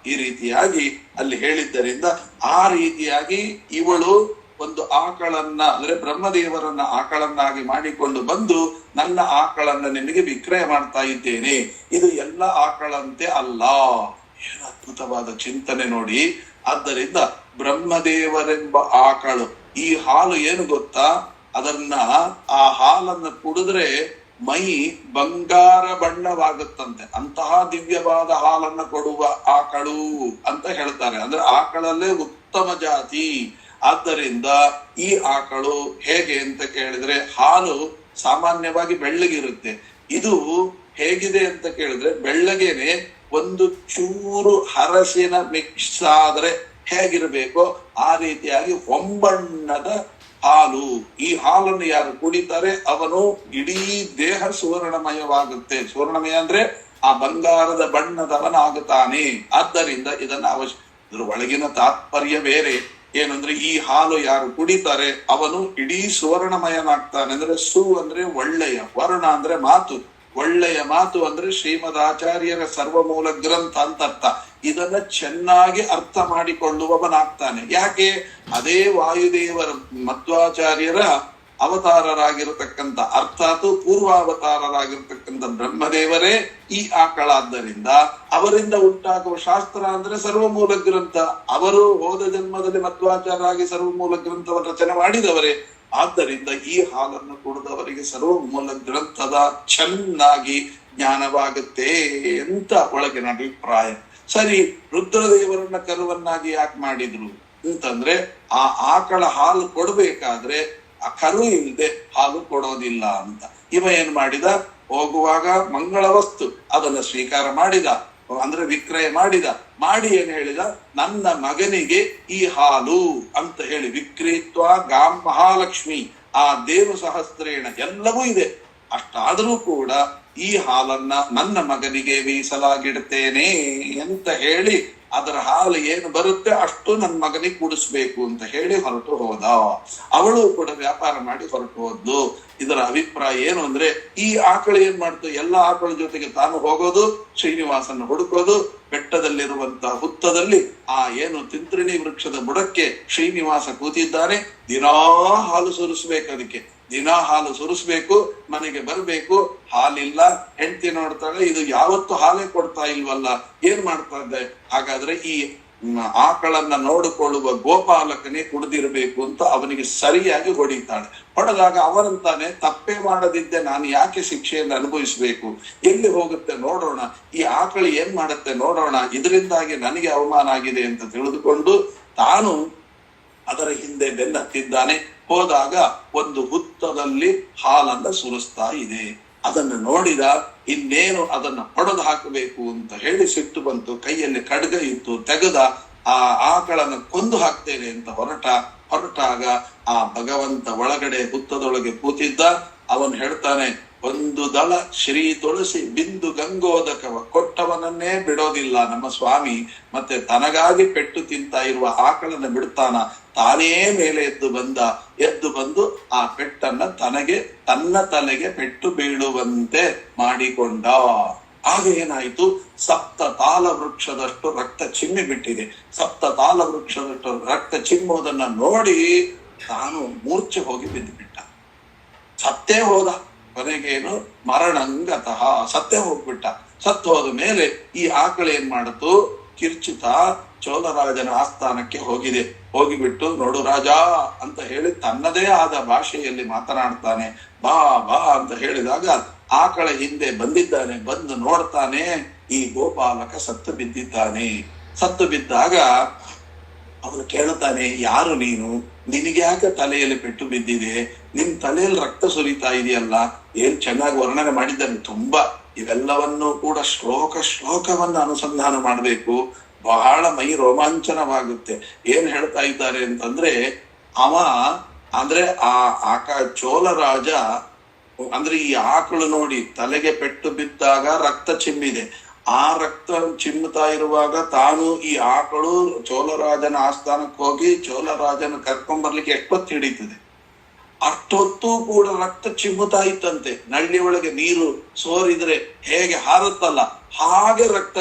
ಈ ರೀತಿಯಾಗಿ ಅಲ್ಲಿ ಹೇಳಿದ್ದರಿಂದ ಆ ರೀತಿಯಾಗಿ ಇವಳು ಒಂದು ಆಕಳನ್ನ ಅಂದ್ರೆ ಬ್ರಹ್ಮದೇವರನ್ನ ಆಕಳನ್ನಾಗಿ ಮಾಡಿಕೊಂಡು ಬಂದು, ನನ್ನ ಆಕಳನ್ನ ನಿನಗೆ ವಿಕ್ರಯ ಮಾಡ್ತಾ ಇದ್ದೇನೆ, ಇದು ಎಲ್ಲ ಆಕಳಂತೆ ಅಲ್ಲ. ಏನು ಅದ್ಭುತವಾದ ಚಿಂತನೆ ನೋಡಿ. ಆದ್ದರಿಂದ ಬ್ರಹ್ಮದೇವರೆಂಬ ಆಕಳು, ಈ ಹಾಲು ಏನು ಗೊತ್ತಾ, ಆ ಹಾಲನ್ನ ಕುಡಿದ್ರೆ ಮೈ ಬಂಗಾರ ಬಣ್ಣವಾಗುತ್ತಂತೆ. ಅಂತಹ ದಿವ್ಯವಾದ ಹಾಲನ್ನ ಕೊಡುವ ಆಕಳು ಅಂತ ಹೇಳ್ತಾರೆ. ಅಂದ್ರೆ ಆಕಳಲ್ಲೇ ಉತ್ತಮ ಜಾತಿ. ಆದ್ದರಿಂದ ಈ ಆಕಳು ಹೇಗೆ ಅಂತ ಕೇಳಿದ್ರೆ, ಹಾಲು ಸಾಮಾನ್ಯವಾಗಿ ಬೆಳ್ಳಗಿರುತ್ತೆ. ಇದು ಹೇಗಿದೆ ಅಂತ ಕೇಳಿದ್ರೆ, ಬೆಳ್ಳಗೇನೆ ಒಂದು ಚೂರು ಹರಸಿನ ಮಿಕ್ಸ್ ಆದ್ರೆ ಹೇಗಿರ್ಬೇಕೋ ಆ ರೀತಿಯಾಗಿ ಹೊಂಬಣ್ಣದ ಹಾಲು. ಈ ಹಾಲನ್ನು ಯಾರು ಕುಡಿತಾರೆ ಅವನು ಇಡೀ ದೇಹ ಸುವರ್ಣಮಯವಾಗುತ್ತೆ. ಸುವರ್ಣಮಯ ಅಂದ್ರೆ ಆ ಬಂಗಾರದ ಬಣ್ಣದವನಾಗುತ್ತಾನೆ. ಆದ್ದರಿಂದ ಇದನ್ನ ಇದ್ರ ಒಳಗಿನ ತಾತ್ಪರ್ಯ ಬೇರೆ. ಏನಂದ್ರೆ ಈ ಹಾಲು ಯಾರು ಕುಡಿತಾರೆ ಅವನು ಇಡೀ ಸುವರ್ಣಮಯನಾಗ್ತಾನೆ. ಅಂದ್ರೆ ಸು ಅಂದ್ರೆ ಒಳ್ಳೆಯ, ವರ್ಣ ಅಂದ್ರೆ ಮಾತು, ಒಳ್ಳೆಯ ಮಾತು ಅಂದ್ರೆ ಶ್ರೀಮದ್ ಆಚಾರ್ಯರ ಸರ್ವಮೂಲ ಗ್ರಂಥ ಅಂತ ಅರ್ಥ. ಇದನ್ನ ಚೆನ್ನಾಗಿ ಅರ್ಥ ಮಾಡಿಕೊಳ್ಳುವವನಾಗ್ತಾನೆ. ಯಾಕೆ? ಅದೇ ವಾಯುದೇವರ ಮಧ್ವಾಚಾರ್ಯರ ಅವತಾರರಾಗಿರತಕ್ಕಂಥ ಅರ್ಥಾತ್ ಪೂರ್ವಾವತಾರರಾಗಿರ್ತಕ್ಕಂಥ ಬ್ರಹ್ಮದೇವರೇ ಈ ಆಕಳಾದ್ದರಿಂದ ಅವರಿಂದ ಉಂಟಾಗುವ ಶಾಸ್ತ್ರ ಅಂದ್ರೆ ಸರ್ವಮೂಲ ಗ್ರಂಥ. ಅವರು ಹೋದ ಜನ್ಮದಲ್ಲಿ ಮಧ್ವಾಚಾರ್ಯರಾಗಿ ಸರ್ವಮೂಲ ಗ್ರಂಥವನ್ನು ರಚನೆ ಮಾಡಿದವರೇ. ಆದ್ದರಿಂದ ಈ ಹಾಲನ್ನು ಕುಡಿದವರಿಗೆ ಸರ್ವಮೂಲ ಗ್ರಂಥದ ಚೆನ್ನಾಗಿ ಜ್ಞಾನವಾಗುತ್ತೆ ಅಂತ ಒಳಗಿನ ಅಭಿಪ್ರಾಯ. ಸರಿ, ರುದ್ರದೇವರನ್ನ ಕರುವನ್ನಾಗಿ ಯಾಕೆ ಮಾಡಿದ್ರು ಅಂತಂದ್ರೆ, ಆ ಆಕಳ ಹಾಲು ಕೊಡ್ಬೇಕಾದ್ರೆ ಆ ಕರು ಇಲ್ಲದೆ ಹಾಲು ಕೊಡೋದಿಲ್ಲ ಅಂತ. ಇವ ಏನ್ ಮಾಡಿದ, ಹೋಗುವಾಗ ಮಂಗಳ ವಸ್ತು ಅದನ್ನ ಸ್ವೀಕಾರ ಮಾಡಿದ, ಅಂದ್ರೆ ವಿಕ್ರಯ ಮಾಡಿ ಏನ್ ಹೇಳಿದ, ನನ್ನ ಮಗನಿಗೆ ಈ ಹಾಲು ಅಂತ ಹೇಳಿ ವಿಕ್ರೀತ್ವ ಗಾಂ ಮಹಾಲಕ್ಷ್ಮಿ, ಆ ದೇವ ಸಹಸ್ರೇಣ ಎಲ್ಲವೂ ಇದೆ. ಅಷ್ಟಾದರೂ ಕೂಡ ಈ ಹಾಲನ್ನ ನನ್ನ ಮಗನಿಗೆ ಮೀಸಲಾಗಿಡ್ತೇನೆ ಅಂತ ಹೇಳಿ ಅದರ ಹಾಲು ಏನು ಬರುತ್ತೆ ಅಷ್ಟು ನನ್ನ ಮಗನಿಗೆ ಕುಡಿಸ್ಬೇಕು ಅಂತ ಹೇಳಿ ಹೊರಟು ಹೋದ. ಅವಳು ಕೂಡ ವ್ಯಾಪಾರ ಮಾಡಿ ಹೊರಟು ಹೋದ್ಲು. ಇದರ ಅಭಿಪ್ರಾಯ ಏನು ಅಂದ್ರೆ, ಈ ಆಕಳು ಏನ್ ಮಾಡ್ತು, ಎಲ್ಲ ಆಕಳ ಜೊತೆಗೆ ತಾನು ಹೋಗೋದು, ಶ್ರೀನಿವಾಸನ ಹುಡುಕೋದು, ಬೆಟ್ಟದಲ್ಲಿರುವಂತಹ ಹುತ್ತದಲ್ಲಿ ಆ ಏನು ತಿಂತ್ರಿಣಿ ವೃಕ್ಷದ ಬುಡಕ್ಕೆ ಶ್ರೀನಿವಾಸ ಕೂತಿದ್ದಾನೆ. ದಿನಾ ಹಾಲು ಸುರಿಸ್ಬೇಕು, ಅದಕ್ಕೆ ದಿನಾ ಹಾಲು ಸುರಿಸ್ಬೇಕು, ಮನೆಗೆ ಬರ್ಬೇಕು. ಹಾಲಿಲ್ಲ, ಹೆಂಡತಿ ನೋಡ್ತಾಳೆ, ಇದು ಯಾವತ್ತು ಹಾಲೇ ಕೊಡ್ತಾ ಇಲ್ವಲ್ಲ, ಏನ್ ಮಾಡ್ತಾ ಇದ್ದೆ, ಹಾಗಾದ್ರೆ ಈ ಆಕಳನ್ನ ನೋಡಿಕೊಳ್ಳುವ ಗೋಪಾಲಕನೇ ಕುಡ್ದಿರ್ಬೇಕು ಅಂತ ಅವನಿಗೆ ಸರಿಯಾಗಿ ಹೊಡಿತಾಳೆ. ಹೊಡೆದಾಗ ಅವನಂತಾನೆ, ತಪ್ಪೇ ಮಾಡದಿದ್ದೆ ನಾನು ಯಾಕೆ ಶಿಕ್ಷೆಯನ್ನು ಅನುಭವಿಸ್ಬೇಕು, ಎಲ್ಲಿ ಹೋಗುತ್ತೆ ನೋಡೋಣ, ಈ ಆಕಳು ಏನ್ ಮಾಡುತ್ತೆ ನೋಡೋಣ, ಇದರಿಂದಾಗಿ ನನಗೆ ಅವಮಾನ ಆಗಿದೆ ಅಂತ ತಿಳಿದುಕೊಂಡು ತಾನು ಅದರ ಹಿಂದೆ ಬೆನ್ನತ್ತಿದ್ದಾನೆ. ಹೋದಾಗ ಒಂದು ಹುತ್ತದಲ್ಲಿ ಹಾಲನ್ನ ಸುರಿಸ್ತಾ ಇದೆ. ಅದನ್ನು ನೋಡಿದ, ಇನ್ನೇನು ಅದನ್ನ ಹೊಡೆದು ಹಾಕಬೇಕು ಅಂತ ಹೇಳಿ ಸಿಟ್ಟು ಬಂತು. ಕೈಯಲ್ಲಿ ಖಡ್ಗ ಇತ್ತು, ತೆಗೆದ ಆ ಆಕಳನ್ನು ಕೊಂದು ಹಾಕ್ತೇನೆ ಅಂತ ಹೊರಟಾಗ ಆ ಭಗವಂತ ಒಳಗಡೆ ಹುತ್ತದೊಳಗೆ ಕೂತಿದ್ದ. ಅವನು ಹೇಳ್ತಾನೆ, ಒಂದು ದಳ ಶ್ರೀ ತುಳಸಿ ಬಿಂದು ಗಂಗೋದಕವ ಕೊಟ್ಟವನನ್ನೇ ಬಿಡೋದಿಲ್ಲ ನಮ್ಮ ಸ್ವಾಮಿ. ಮತ್ತೆ ತನಗಾಗಿ ಪೆಟ್ಟು ತಿಂತ ಇರುವ ಆಕಳನ್ನ ಬಿಡ್ತಾನ, ತಾನೇ ಮೇಲೆ ಎದ್ದು ಬಂದು ಆ ಪೆಟ್ಟನ್ನ ತನ್ನ ತಲೆಗೆ ಪೆಟ್ಟು ಬೀಳುವಂತೆ ಮಾಡಿಕೊಂಡ. ಆಗ ಏನಾಯ್ತು, ಸಪ್ತ ತಾಲ ವೃಕ್ಷದಷ್ಟು ರಕ್ತ ಚಿಮ್ಮಿ ಬಿಟ್ಟಿದೆ. ಸಪ್ತ ತಾಲ ವೃಕ್ಷದಷ್ಟು ರಕ್ತ ಚಿಮ್ಮುವುದನ್ನ ನೋಡಿ ತಾನು ಮೂರ್ಛೆ ಹೋಗಿ ಬಿದ್ದು ಬಿಟ್ಟ. ಸತ್ತೇ ಹೋದ. ಕೊನೆಗೇನು ಮರಣಂಗತಃ ಸತ್ತೇ ಹೋಗ್ಬಿಟ್ಟ. ಸತ್ತು ಹೋದ ಮೇಲೆ ಈ ಆಕಳು ಏನ್ ಮಾಡಿತು, ಕಿರ್ಚಿತ ಚೋಳರಾಜನ ಆಸ್ಥಾನಕ್ಕೆ ಹೋಗಿಬಿಟ್ಟು, ನೋಡು ರಾಜ ಅಂತ ಹೇಳಿ ತನ್ನದೇ ಆದ ಭಾಷೆಯಲ್ಲಿ ಮಾತನಾಡ್ತಾನೆ. ಬಾ ಬಾ ಅಂತ ಹೇಳಿದಾಗ ಆಕಳ ಹಿಂದೆ ಬಂದಿದ್ದಾನೆ. ಬಂದು ನೋಡ್ತಾನೆ, ಈ ಗೋಪಾಲಕ ಸತ್ತು ಬಿದ್ದಿದ್ದಾನೆ. ಸತ್ತು ಬಿದ್ದಾಗ ಅವನು ಕೇಳ್ತಾನೆ, ಯಾರು ನೀನು, ನಿನಗೆ ಯಾಕೆ ತಲೆಯಲ್ಲಿ ಪೆಟ್ಟು ಬಿದ್ದಿದೆ, ನಿನ್ ತಲೆಯಲ್ಲಿ ರಕ್ತ ಸುರಿತಾ ಇದೆಯಲ್ಲ, ಏನ್ ಚೆನ್ನಾಗಿ ವರ್ಣನೆ ಮಾಡಿದ್ದಾನೆ. ತುಂಬಾ ಇವೆಲ್ಲವನ್ನು ಕೂಡ ಶ್ಲೋಕವನ್ನ ಅನುಸಂಧಾನ ಮಾಡ್ಬೇಕು, ಬಹಳ ಮೈ ರೋಮಾಂಚನವಾಗುತ್ತೆ. ಏನ್ ಹೇಳ್ತಾ ಇದ್ದಾರೆ ಅಂತಂದ್ರೆ, ಚೋಳರಾಜ ಅಂದ್ರೆ ಈ ಆಕಳು ನೋಡಿ ತಲೆಗೆ ಪೆಟ್ಟು ಬಿದ್ದಾಗ ರಕ್ತ ಚಿಮ್ಮಿದೆ. ಆ ರಕ್ತ ಚಿಮ್ಮುತ್ತಾ ಇರುವಾಗ ತಾನು ಈ ಆಕಳು ಚೋಳರಾಜನ ಆಸ್ಥಾನಕ್ಕೆ ಹೋಗಿ ಚೋಳರಾಜನ ಕರ್ಕೊಂಡ್ ಬರ್ಲಿಕ್ಕೆ ಎಷ್ಟೊತ್ತು ಹಿಡಿತದೆ. ಅಷ್ಟೊತ್ತು ಕೂಡ ರಕ್ತ ಚಿಮ್ಮುತ್ತಾ ಇತ್ತಂತೆ. ನಳ್ಳಿ ಒಳಗೆ ನೀರು ಸೋರಿದ್ರೆ ಹೇಗೆ ಹಾರುತ್ತಲ್ಲ ಹಾಗೆ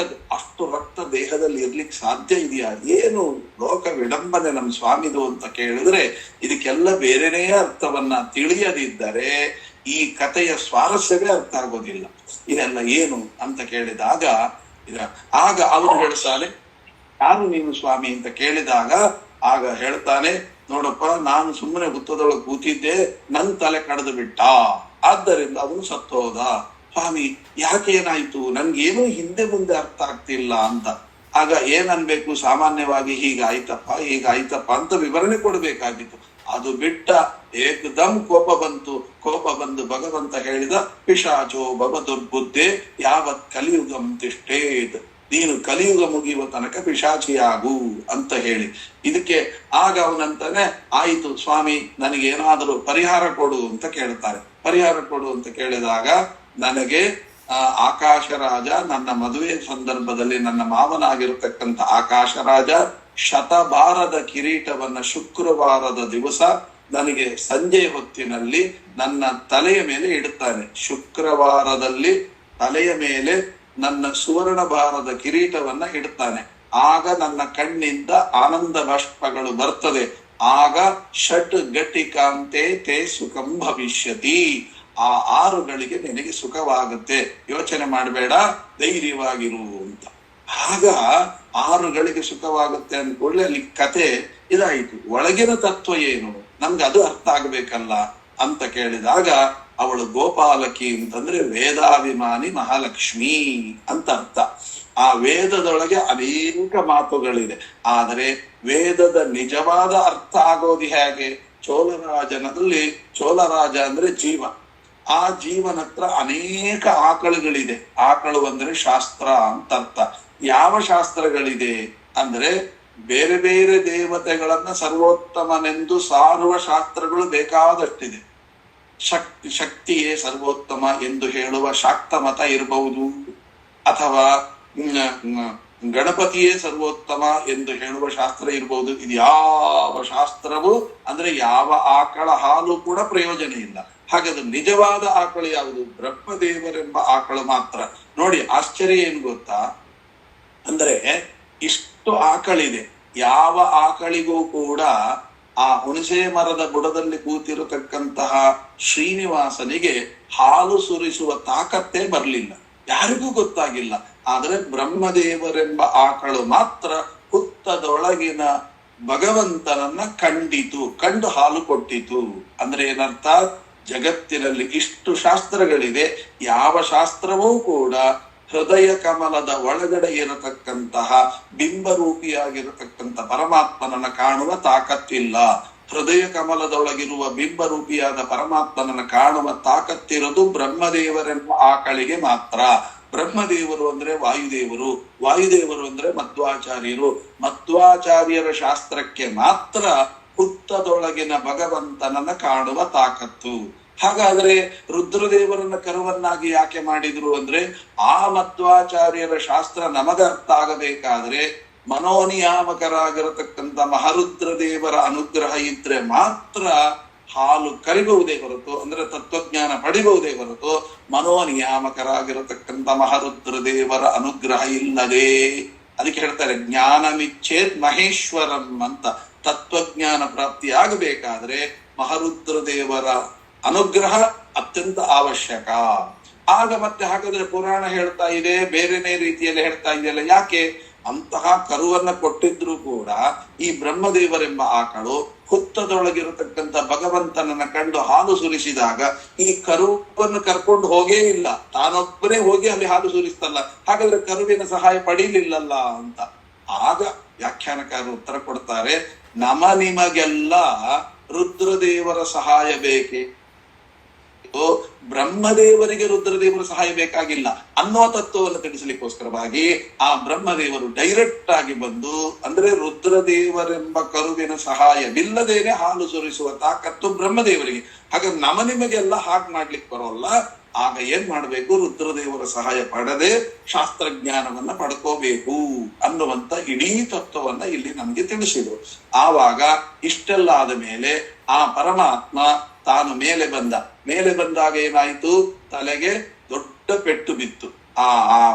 ಅಷ್ಟು ರಕ್ತ ದೇಹದಲ್ಲಿ ಇರ್ಲಿಕ್ಕೆ ಸಾಧ್ಯ ಇದೆಯಾ? ಏನು ಲೋಕ ವಿಡಂಬನೆ ನಮ್ಮ ಸ್ವಾಮಿದು ಅಂತ ಕೇಳಿದ್ರೆ, ಇದಕ್ಕೆಲ್ಲ ಬೇರೆನೇ ಅರ್ಥವನ್ನ ತಿಳಿಯದಿದ್ದರೆ ಈ ಕಥೆಯ ಸ್ವಾರಸ್ಯವೇ ಅರ್ಥ ಆಗೋದಿಲ್ಲ. ಇದೆಲ್ಲ ಏನು ಅಂತ ಕೇಳಿದಾಗ ಆಗ ಅವನು ಹೇಳ್ತಾನೆ, ಯಾರು ನೀನು ಸ್ವಾಮಿ ಅಂತ ಕೇಳಿದಾಗ ಆಗ ಹೇಳ್ತಾನೆ, ನೋಡಪ್ಪ, ನಾನು ಸುಮ್ಮನೆ ಹುತ್ತದೊಳಗೆ ಕೂತಿದ್ದೆ, ನನ್ ತಲೆ ಕಡ್ದು ಬಿಟ್ಟ, ಆದ್ದರಿಂದ ಅವನು ಸತ್ತು ಹೋದ. ಸ್ವಾಮಿ ಯಾಕೆ, ಏನಾಯ್ತು, ನನ್ಗೇನು ಹಿಂದೆ ಮುಂದೆ ಅರ್ಥ ಆಗ್ತಿಲ್ಲ ಅಂತ. ಆಗ ಏನನ್ಬೇಕು, ಸಾಮಾನ್ಯವಾಗಿ ಹೀಗಾಯ್ತಪ್ಪ ಅಂತ ವಿವರಣೆ ಕೊಡ್ಬೇಕಾಗಿತ್ತು. ಅದು ಬಿಟ್ಟ ಏಕದಮ್ ಕೋಪ ಬಂದು ಭಗವಂತ ಹೇಳಿದ, ಪಿಶಾಚೋ ಭವ ದುರ್ಬುದ್ಧೆ ಯಾವತ್ ಕಲಿಯುಗಂ ತಿಷ್ಠೇತ್, ನೀನು ಕಲಿಯುಗ ಮುಗಿಯುವ ತನಕ ಪಿಶಾಚಿಯಾಗು ಅಂತ ಹೇಳಿ. ಇದಕ್ಕೆ ಆಗ ಅವನಂತಾನೆ, ಆಯಿತು ಸ್ವಾಮಿ, ನನಗೇನಾದರೂ ಪರಿಹಾರ ಕೊಡು ಅಂತ ಕೇಳ್ತಾರೆ. ಪರಿಹಾರ ಕೊಡು ಅಂತ ಕೇಳಿದಾಗ, ನನಗೆ ಆಕಾಶರಾಜ ನನ್ನ ಮದುವೆ ಸಂದರ್ಭದಲ್ಲಿ ನನ್ನ ಮಾವನಾಗಿರತಕ್ಕಂಥ ಆಕಾಶರಾಜ ಶತಭಾರದ ಕಿರೀಟವನ್ನ ಶುಕ್ರವಾರದ ದಿವಸ ನನಗೆ ಸಂಜೆ ಹೊತ್ತಿನಲ್ಲಿ ನನ್ನ ತಲೆಯ ಮೇಲೆ ಇಡುತ್ತಾನೆ. ಶುಕ್ರವಾರದಲ್ಲಿ ತಲೆಯ ಮೇಲೆ ನನ್ನ ಸುವರ್ಣ ಭಾರದ ಕಿರೀಟವನ್ನ ಇಡುತ್ತಾನೆ. ಆಗ ನನ್ನ ಕಣ್ಣಿಂದ ಆನಂದ ಬಾಷ್ಪಗಳು ಬರ್ತದೆ. ಆಗ ಷಟ್ ಘಟಿಕಾಂತೆ ತೇ ಸುಖಂ ಭವಿಷ್ಯತಿ, ಆ 6 ಗಳಿಗೆ ನಿನಗೆ ಸುಖವಾಗುತ್ತೆ, ಯೋಚನೆ ಮಾಡಬೇಡ, ಧೈರ್ಯವಾಗಿರು ಅಂತ. ಆಗ 6 ಗಳಿಗೆ ಸುಖವಾಗುತ್ತೆ ಅಂದ್ಕೊಳ್ಳಿ, ಅಲ್ಲಿ ಕತೆ ಇದಾಯಿತು. ಒಳಗಿನ ತತ್ವ ಏನು, ನಮ್ಗೆ ಅದು ಅರ್ಥ ಆಗ್ಬೇಕಲ್ಲ ಅಂತ ಕೇಳಿದಾಗ, ಅವಳು ಗೋಪಾಲಕಿ ಅಂತಂದ್ರೆ ವೇದಾಭಿಮಾನಿ ಮಹಾಲಕ್ಷ್ಮಿ ಅಂತ ಅರ್ಥ. ಆ ವೇದದೊಳಗೆ ಅನೇಕ ಮಾತುಗಳಿದೆ, ಆದರೆ ವೇದದ ನಿಜವಾದ ಅರ್ಥ ಆಗೋದು ಹೇಗೆ, ಚೋಳರಾಜನಲ್ಲಿ ಚೋಳರಾಜ ಅಂದ್ರೆ ಜೀವ. ಆ ಜೀವನ ಹತ್ರ ಅನೇಕ ಆಕಳುಗಳಿದೆ. ಆಕಳು ಅಂದ್ರೆ ಶಾಸ್ತ್ರ ಅಂತ ಅರ್ಥ. ಯಾವ ಶಾಸ್ತ್ರಗಳಿದೆ ಅಂದ್ರೆ ಬೇರೆ ಬೇರೆ ದೇವತೆಗಳನ್ನ ಸರ್ವೋತ್ತಮನೆಂದು ಸಾರುವ ಶಾಸ್ತ್ರಗಳು ಬೇಕಾದಷ್ಟಿದೆ. ಶಕ್ತಿಯೇ ಸರ್ವೋತ್ತಮ ಎಂದು ಹೇಳುವ ಶಾಕ್ತ ಮತ ಇರಬಹುದು, ಅಥವಾ ಗಣಪತಿಯೇ ಸರ್ವೋತ್ತಮ ಎಂದು ಹೇಳುವ ಶಾಸ್ತ್ರ ಇರಬಹುದು. ಇದು ಯಾವ ಶಾಸ್ತ್ರವು ಅಂದ್ರೆ ಯಾವ ಆಕಳ ಹಾಲು ಕೂಡ ಪ್ರಯೋಜನ ಇಲ್ಲ. ಹಾಗಾದ್ರೆ ನಿಜವಾದ ಆಕಳು ಯಾವುದು? ಬ್ರಹ್ಮದೇವರೆಂಬ ಆಕಳು ಮಾತ್ರ. ನೋಡಿ ಆಶ್ಚರ್ಯ ಏನು ಗೊತ್ತಾ ಅಂದ್ರೆ ಇಷ್ಟು ಆಕಳಿದೆ, ಯಾವ ಆಕಳಿಗೂ ಕೂಡ ಆ ಹುಣಸೆ ಮರದ ಬುಡದಲ್ಲಿ ಕೂತಿರತಕ್ಕಂತಹ ಶ್ರೀನಿವಾಸನಿಗೆ ಹಾಲು ಸುರಿಸುವ ತಾಕತ್ತೇ ಬರಲಿಲ್ಲ, ಯಾರಿಗೂ ಗೊತ್ತಾಗಿಲ್ಲ. ಆದ್ರೆ ಬ್ರಹ್ಮದೇವರೆಂಬ ಆಕಳು ಮಾತ್ರ ಹುತ್ತದೊಳಗಿನ ಭಗವಂತನನ್ನ ಕಂಡು ಹಾಲು ಕೊಟ್ಟಿತು. ಅಂದ್ರೆ ಏನರ್ಥ? ಜಗತ್ತಿನಲ್ಲಿ ಇಷ್ಟು ಶಾಸ್ತ್ರಗಳಿದೆ, ಯಾವ ಶಾಸ್ತ್ರವೂ ಕೂಡ ಹೃದಯ ಕಮಲದ ಒಳಗಡೆ ಇರತಕ್ಕಂತಹ ಬಿಂಬರೂಪಿಯಾಗಿರತಕ್ಕಂಥ ಪರಮಾತ್ಮನನ್ನ ಕಾಣುವ ತಾಕತ್ತಿಲ್ಲ. ಹೃದಯ ಕಮಲದೊಳಗಿರುವ ಬಿಂಬರೂಪಿಯಾದ ಪರಮಾತ್ಮನನ್ನ ಕಾಣುವ ತಾಕತ್ತಿರೋದು ಬ್ರಹ್ಮದೇವರೆಂಬ ಆಕಳಿಗೆ ಮಾತ್ರ. ಬ್ರಹ್ಮದೇವರು ಅಂದ್ರೆ ವಾಯುದೇವರು, ವಾಯುದೇವರು ಅಂದ್ರೆ ಮಧ್ವಾಚಾರ್ಯರು, ಮಧ್ವಾಚಾರ್ಯರ ಶಾಸ್ತ್ರಕ್ಕೆ ಮಾತ್ರ ಹುತ್ತದೊಳಗಿನ ಭಗವಂತನನ್ನ ಕಾಣುವ ತಾಕತ್ತು. ಹಾಗಾದ್ರೆ ರುದ್ರದೇವರನ್ನ ಕರುವನ್ನಾಗಿ ಯಾಕೆ ಮಾಡಿದ್ರು ಅಂದ್ರೆ ಆ ಮಧ್ವಾಚಾರ್ಯರ ಶಾಸ್ತ್ರ ನಮಗರ್ಥ ಆಗಬೇಕಾದ್ರೆ ಮನೋನಿಯಾಮಕರಾಗಿರತಕ್ಕಂಥ ಮಹಾರುದ್ರದೇವರ ಅನುಗ್ರಹ ಇದ್ರೆ ಮಾತ್ರ ಹಾಲು ಕರಿಬಹುದೇ ಹೊರತು, ಅಂದ್ರೆ ತತ್ವಜ್ಞಾನ ಪಡಿಬಹುದೇ ಹೊರತು ಮನೋನಿಯಾಮಕರಾಗಿರತಕ್ಕಂಥ ಮಹಾರುದ್ರದೇವರ ಅನುಗ್ರಹ ಇಲ್ಲದೆ. ಅದಕ್ಕೆ ಹೇಳ್ತಾರೆ ಜ್ಞಾನಮಿಚ್ಛೇದ್ ಮಹೇಶ್ವರಂ ಅಂತ. ತತ್ವಜ್ಞಾನ ಪ್ರಾಪ್ತಿ ಆಗಬೇಕಾದ್ರೆ ಮಹಾರುದ್ರದೇವರ ಅನುಗ್ರಹ ಅತ್ಯಂತ ಅವಶ್ಯಕ. ಆಗ ಮತ್ತೆ ಹಾಗಾದ್ರೆ ಪುರಾಣ ಹೇಳ್ತಾ ಇದೆ ಬೇರೆನೇ ರೀತಿಯಲ್ಲಿ ಹೇಳ್ತಾ ಇದೆಯಲ್ಲ, ಯಾಕೆ? ಅಂತಹ ಕರುವನ್ನ ಕೊಟ್ಟಿದ್ರು ಕೂಡ ಈ ಬ್ರಹ್ಮದೇವರೆಂಬ ಆಕಳು ಹುತ್ತದೊಳಗಿರತಕ್ಕಂಥ ಭಗವಂತನನ್ನ ಕಂಡು ಹಾಲು ಸುರಿಸಿದಾಗ ಈ ಕರುವನ್ನು ಕರ್ಕೊಂಡು ಹೋಗೇ ಇಲ್ಲ, ತಾನೊಬ್ಬನೇ ಹೋಗಿ ಅಲ್ಲಿ ಹಾಲು ಸುರಿಸ್ತಲ್ಲ. ಹಾಗಾದ್ರೆ ಕರುವಿನ ಸಹಾಯ ಪಡೀಲಿಲ್ಲಲ್ಲ ಅಂತ. ಆಗ ವ್ಯಾಖ್ಯಾನಕಾರರು ಉತ್ತರ ಕೊಡ್ತಾರೆ, ನಿಮಗೆಲ್ಲ ರುದ್ರದೇವರ ಸಹಾಯ ಬೇಕೆ, ಬ್ರಹ್ಮದೇವರಿಗೆ ರುದ್ರದೇವರ ಸಹಾಯ ಬೇಕಾಗಿಲ್ಲ ಅನ್ನೋ ತತ್ವವನ್ನು ತಿಳಿಸಲಿಕ್ಕೋಸ್ಕರವಾಗಿ ಆ ಬ್ರಹ್ಮದೇವರು ಡೈರೆಕ್ಟ್ ಆಗಿ ಬಂದು, ಅಂದ್ರೆ ರುದ್ರದೇವರೆಂಬ ಕರುವಿನ ಸಹಾಯವಿಲ್ಲದೇನೆ ಹಾಲು ಸುರಿಸುವ ತಾಕತ್ತು ಬ್ರಹ್ಮದೇವರಿಗೆ. ಹಾಗಾದ್ರೆ ನಿಮಗೆಲ್ಲ ಹಾಗೆ ಮಾಡ್ಲಿಕ್ಕೆ ಬರೋಲ್ಲ. ಆಗ ಏನ್ ಮಾಡ್ಬೇಕು? ರುದ್ರದೇವರ ಸಹಾಯ ಪಡೆದೇ ಶಾಸ್ತ್ರಜ್ಞಾನವನ್ನ ಪಡ್ಕೋಬೇಕು ಅನ್ನುವಂತ ಇಡೀ ತತ್ವವನ್ನ ಇಲ್ಲಿ ನಮ್ಗೆ ತಿಳಿಸಿದ್ರು. ಆವಾಗ ಇಷ್ಟೆಲ್ಲ ಆದ ಮೇಲೆ ಆ ಪರಮಾತ್ಮ ತಾನು ಮೇಲೆ ಬಂದಾಗ ಏನಾಯ್ತು? ತಲೆಗೆ ದೊಡ್ಡ ಪೆಟ್ಟು ಬಿತ್ತು. ಆ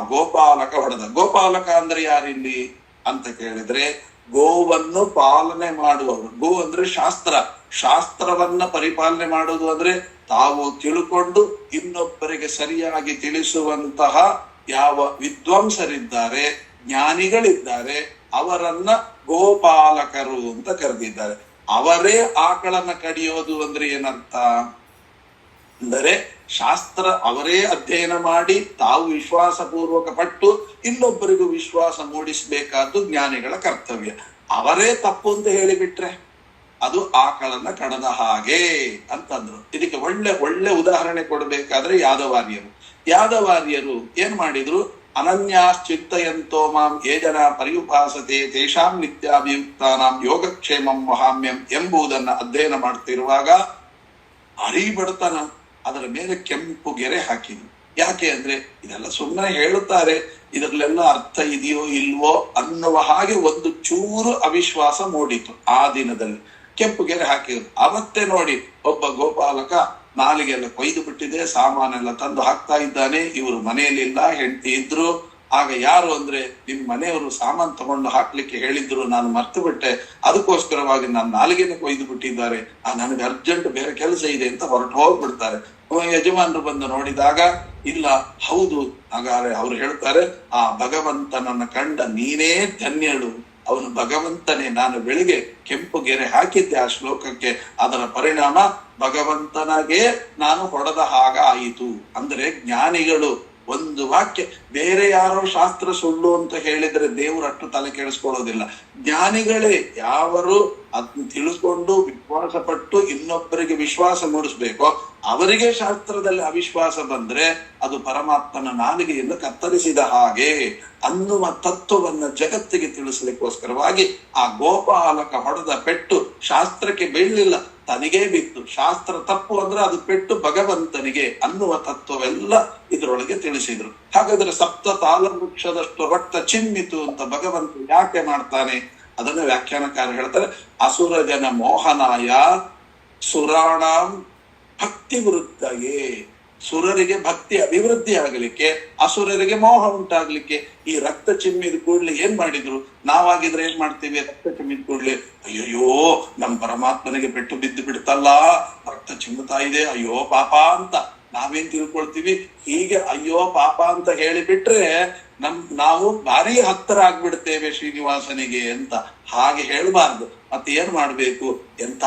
ಗೋಪಾಲಕ ಹೊಡೆದ. ಗೋಪಾಲಕ ಅಂದ್ರೆ ಯಾರಿಲ್ಲಿ ಅಂತ ಕೇಳಿದ್ರೆ ಗೋವನ್ನು ಪಾಲನೆ ಮಾಡುವವರು. ಗೋ ಅಂದ್ರೆ ಶಾಸ್ತ್ರವನ್ನ ಪರಿಪಾಲನೆ ಮಾಡುವುದು ಅಂದ್ರೆ ತಾವು ತಿಳ್ಕೊಂಡು ಇನ್ನೊಬ್ಬರಿಗೆ ಸರಿಯಾಗಿ ತಿಳಿಸುವಂತಹ ಯಾವ ವಿದ್ವಾಂಸರಿದ್ದಾರೆ, ಜ್ಞಾನಿಗಳಿದ್ದಾರೆ, ಅವರನ್ನ ಗೋಪಾಲಕರು ಅಂತ ಕರೆದಿದ್ದಾರೆ. ಅವರೇ ಆಕಳನ್ನ ಕಡಿಯೋದು ಅಂದ್ರೆ ಏನರ್ಥ ಅಂದರೆ ಶಾಸ್ತ್ರ ಅವರೇ ಅಧ್ಯಯನ ಮಾಡಿ ತಾವು ವಿಶ್ವಾಸ ಪೂರ್ವಕ ಪಟ್ಟು ಇನ್ನೊಬ್ಬರಿಗೂ ವಿಶ್ವಾಸ ಮೂಡಿಸಬೇಕಾದ್ದು ಜ್ಞಾನಿಗಳ ಕರ್ತವ್ಯ. ಅವರೇ ತಪ್ಪು ಅಂತ ಹೇಳಿಬಿಟ್ರೆ ಅದು ಆಕಳನ್ನ ಕಡದ ಹಾಗೆ ಅಂತಂದ್ರು. ಇದಕ್ಕೆ ಒಳ್ಳೆ ಉದಾಹರಣೆ ಕೊಡ್ಬೇಕಾದ್ರೆ ಯಾದವಾರ್ಯರು ಏನ್ ಮಾಡಿದ್ರು? ಅನನ್ಯಾಶ್ಚಿತ್ತಯಂತೋ ಮಾಂ ಯೇ ಜನ ಪರ್ಯುಪಾಸತೆ ತೇಷಾಂ ನಿತ್ಯಾಭಿಯುಕ್ತಾನಾಂ ಯೋಗಕ್ಷೇಮಂ ವಹಾಮ್ಯಂ ಎಂಬುದನ್ನ ಅಧ್ಯಯನ ಮಾಡ್ತಿರುವಾಗ ಬಡತನ ಅದರ ಮೇಲೆ ಕೆಂಪು ಗೆರೆ ಹಾಕಿದ್ರು. ಯಾಕೆ ಅಂದ್ರೆ ಇದೆಲ್ಲ ಸುಮ್ಮನೆ ಹೇಳುತ್ತಾರೆ, ಇದರಲ್ಲೆಲ್ಲ ಅರ್ಥ ಇದೆಯೋ ಇಲ್ವೋ ಅನ್ನುವ ಹಾಗೆ ಒಂದು ಚೂರು ಅವಿಶ್ವಾಸ ಮೂಡಿತು. ಆ ದಿನದಲ್ಲಿ ಕೆಂಪು ಗೆರೆ ಹಾಕಿದ್ರು. ಅವತ್ತೇ ನೋಡಿ ಒಬ್ಬ ಗೋಪಾಲಕ ನಾಲಿಗೆಲ್ಲ ಕೊಯ್ದು ಬಿಟ್ಟಿದೆ, ಸಾಮಾನೆಲ್ಲ ತಂದು ಹಾಕ್ತಾ ಇದ್ದಾನೆ. ಇವರು ಮನೆಯಲ್ಲಿಲ್ಲ, ಹೆಂಡತಿ ಇದ್ರು. ಆಗ ಯಾರು ಅಂದ್ರೆ ನಿಮ್ ಮನೆಯವರು ಸಾಮಾನು ತಗೊಂಡು ಹಾಕ್ಲಿಕ್ಕೆ ಹೇಳಿದ್ರು, ನಾನು ಮರ್ತು ಬಿಟ್ಟೆ, ಅದಕ್ಕೋಸ್ಕರವಾಗಿ ನನ್ನ ನಾಲಿಗೆನ ಕೊಯ್ದು ಬಿಟ್ಟಿದ್ದಾರೆ, ನನಗೆ ಅರ್ಜೆಂಟ್ ಬೇರೆ ಕೆಲಸ ಇದೆ ಅಂತ ಹೊರಟು ಹೋಗ್ಬಿಡ್ತಾರೆ. ಯಜಮಾನರು ಬಂದು ನೋಡಿದಾಗ ಇಲ್ಲ, ಹೌದು. ಹಾಗಾದ್ರೆ ಅವ್ರು ಹೇಳ್ತಾರೆ, ಆ ಭಗವಂತನನ್ನ ಕಂಡ ನೀನೇ ಧನ್ಯಳು, ಅವನು ಭಗವಂತನೇ. ನಾನು ಬೆಳಿಗ್ಗೆ ಕೆಂಪು ಗೆರೆ ಹಾಕಿದ್ದೆ ಆ ಶ್ಲೋಕಕ್ಕೆ, ಅದರ ಪರಿಣಾಮ ಭಗವಂತನಿಗೆ ನಾನು ಹೊಡೆದ ಹಾಗ ಆಯಿತು. ಅಂದ್ರೆ ಜ್ಞಾನಿಗಳು ಒಂದು ವಾಕ್ಯ. ಬೇರೆ ಯಾರೋ ಶಾಸ್ತ್ರ ಸುಳ್ಳು ಅಂತ ಹೇಳಿದ್ರೆ ದೇವರು ಅಷ್ಟು ತಲೆ ಕೆಡಿಸ್ಕೊಳ್ಳೋದಿಲ್ಲ. ಜ್ಞಾನಿಗಳೇ ಯಾವರು ಅದನ್ನ ತಿಳಿಸ್ಕೊಂಡು ವಿಶ್ವಾಸ ಪಟ್ಟು ಇನ್ನೊಬ್ಬರಿಗೆ ವಿಶ್ವಾಸ ಮೂಡಿಸ್ಬೇಕೋ ಅವರಿಗೆ ಶಾಸ್ತ್ರದಲ್ಲಿ ಅವಿಶ್ವಾಸ ಬಂದ್ರೆ ಅದು ಪರಮಾತ್ಮನ ನಾಲಿಗೆಯಿಂದ ಕತ್ತರಿಸಿದ ಹಾಗೆ ಅನ್ನುವ ತತ್ವವನ್ನ ಜಗತ್ತಿಗೆ ತಿಳಿಸ್ಲಿಕ್ಕೋಸ್ಕರವಾಗಿ ಆ ಗೋಪಾಲಕ ಹೊಡೆದ ಪೆಟ್ಟು ಶಾಸ್ತ್ರಕ್ಕೆ ಬೀಳಲಿಲ್ಲ, ತನಗೇ ಬಿತ್ತು. ಶಾಸ್ತ್ರ ತಪ್ಪು ಅಂದ್ರೆ ಅದು ಪೆಟ್ಟು ಭಗವಂತನಿಗೆ ಅನ್ನುವ ತತ್ವವೆಲ್ಲ ಇದರೊಳಗೆ ತಿಳಿಸಿದ್ರು. ಹಾಗಾದ್ರೆ ಸಪ್ತ ತಾಲ ವೃಕ್ಷದಷ್ಟು ರಕ್ತ ಚಿಮ್ಮಿತು ಅಂತ ಭಗವಂತ ಯಾಕೆ ಮಾಡ್ತಾನೆ? ಅದನ್ನ ವ್ಯಾಖ್ಯಾನಕಾರ ಹೇಳ್ತಾರೆ, ಅಸುರ ಜನ ಮೋಹನಾಯ ಸುರಾಣಾಂ ಭಕ್ತಿ ವೃದ್ಧಯೇ. ಸುರರಿಗೆ ಭಕ್ತಿ ಅಭಿವೃದ್ಧಿ ಆಗಲಿಕ್ಕೆ, ಅಸುರರಿಗೆ ಮೋಹ ಉಂಟಾಗ್ಲಿಕ್ಕೆ ಈ ರಕ್ತ ಚಿಮ್ಮಿದ ಕೂಡ್ಲೆ ಏನ್ ಮಾಡಿದ್ರು? ನಾವಾಗಿದ್ರೆ ಏನ್ ಮಾಡ್ತೀವಿ? ರಕ್ತ ಚಿಮ್ಮಿದ ಕೂಡ್ಲೆ ಅಯ್ಯಯ್ಯೋ ನಮ್ ಪರಮಾತ್ಮನಿಗೆ ಪೆಟ್ಟು ಬಿದ್ದು ಬಿಡ್ತಲ್ಲ, ರಕ್ತ ಚಿಮ್ಮುತ್ತಾ ಇದೆ, ಅಯ್ಯೋ ಪಾಪ ಅಂತ ನಾವೇನ್ ತಿಳ್ಕೊಳ್ತೀವಿ? ಹೀಗೆ ಅಯ್ಯೋ ಪಾಪ ಅಂತ ಹೇಳಿಬಿಟ್ರೆ ನಾವು ಭಾರಿ ಹತ್ತಿರ ಆಗ್ಬಿಡ್ತೇವೆ ಶ್ರೀನಿವಾಸನಿಗೆ ಅಂತ. ಹಾಗೆ ಹೇಳ್ಬಾರ್ದು. ಮತ್ತೆ ಏನ್ ಮಾಡ್ಬೇಕು? ಎಂತ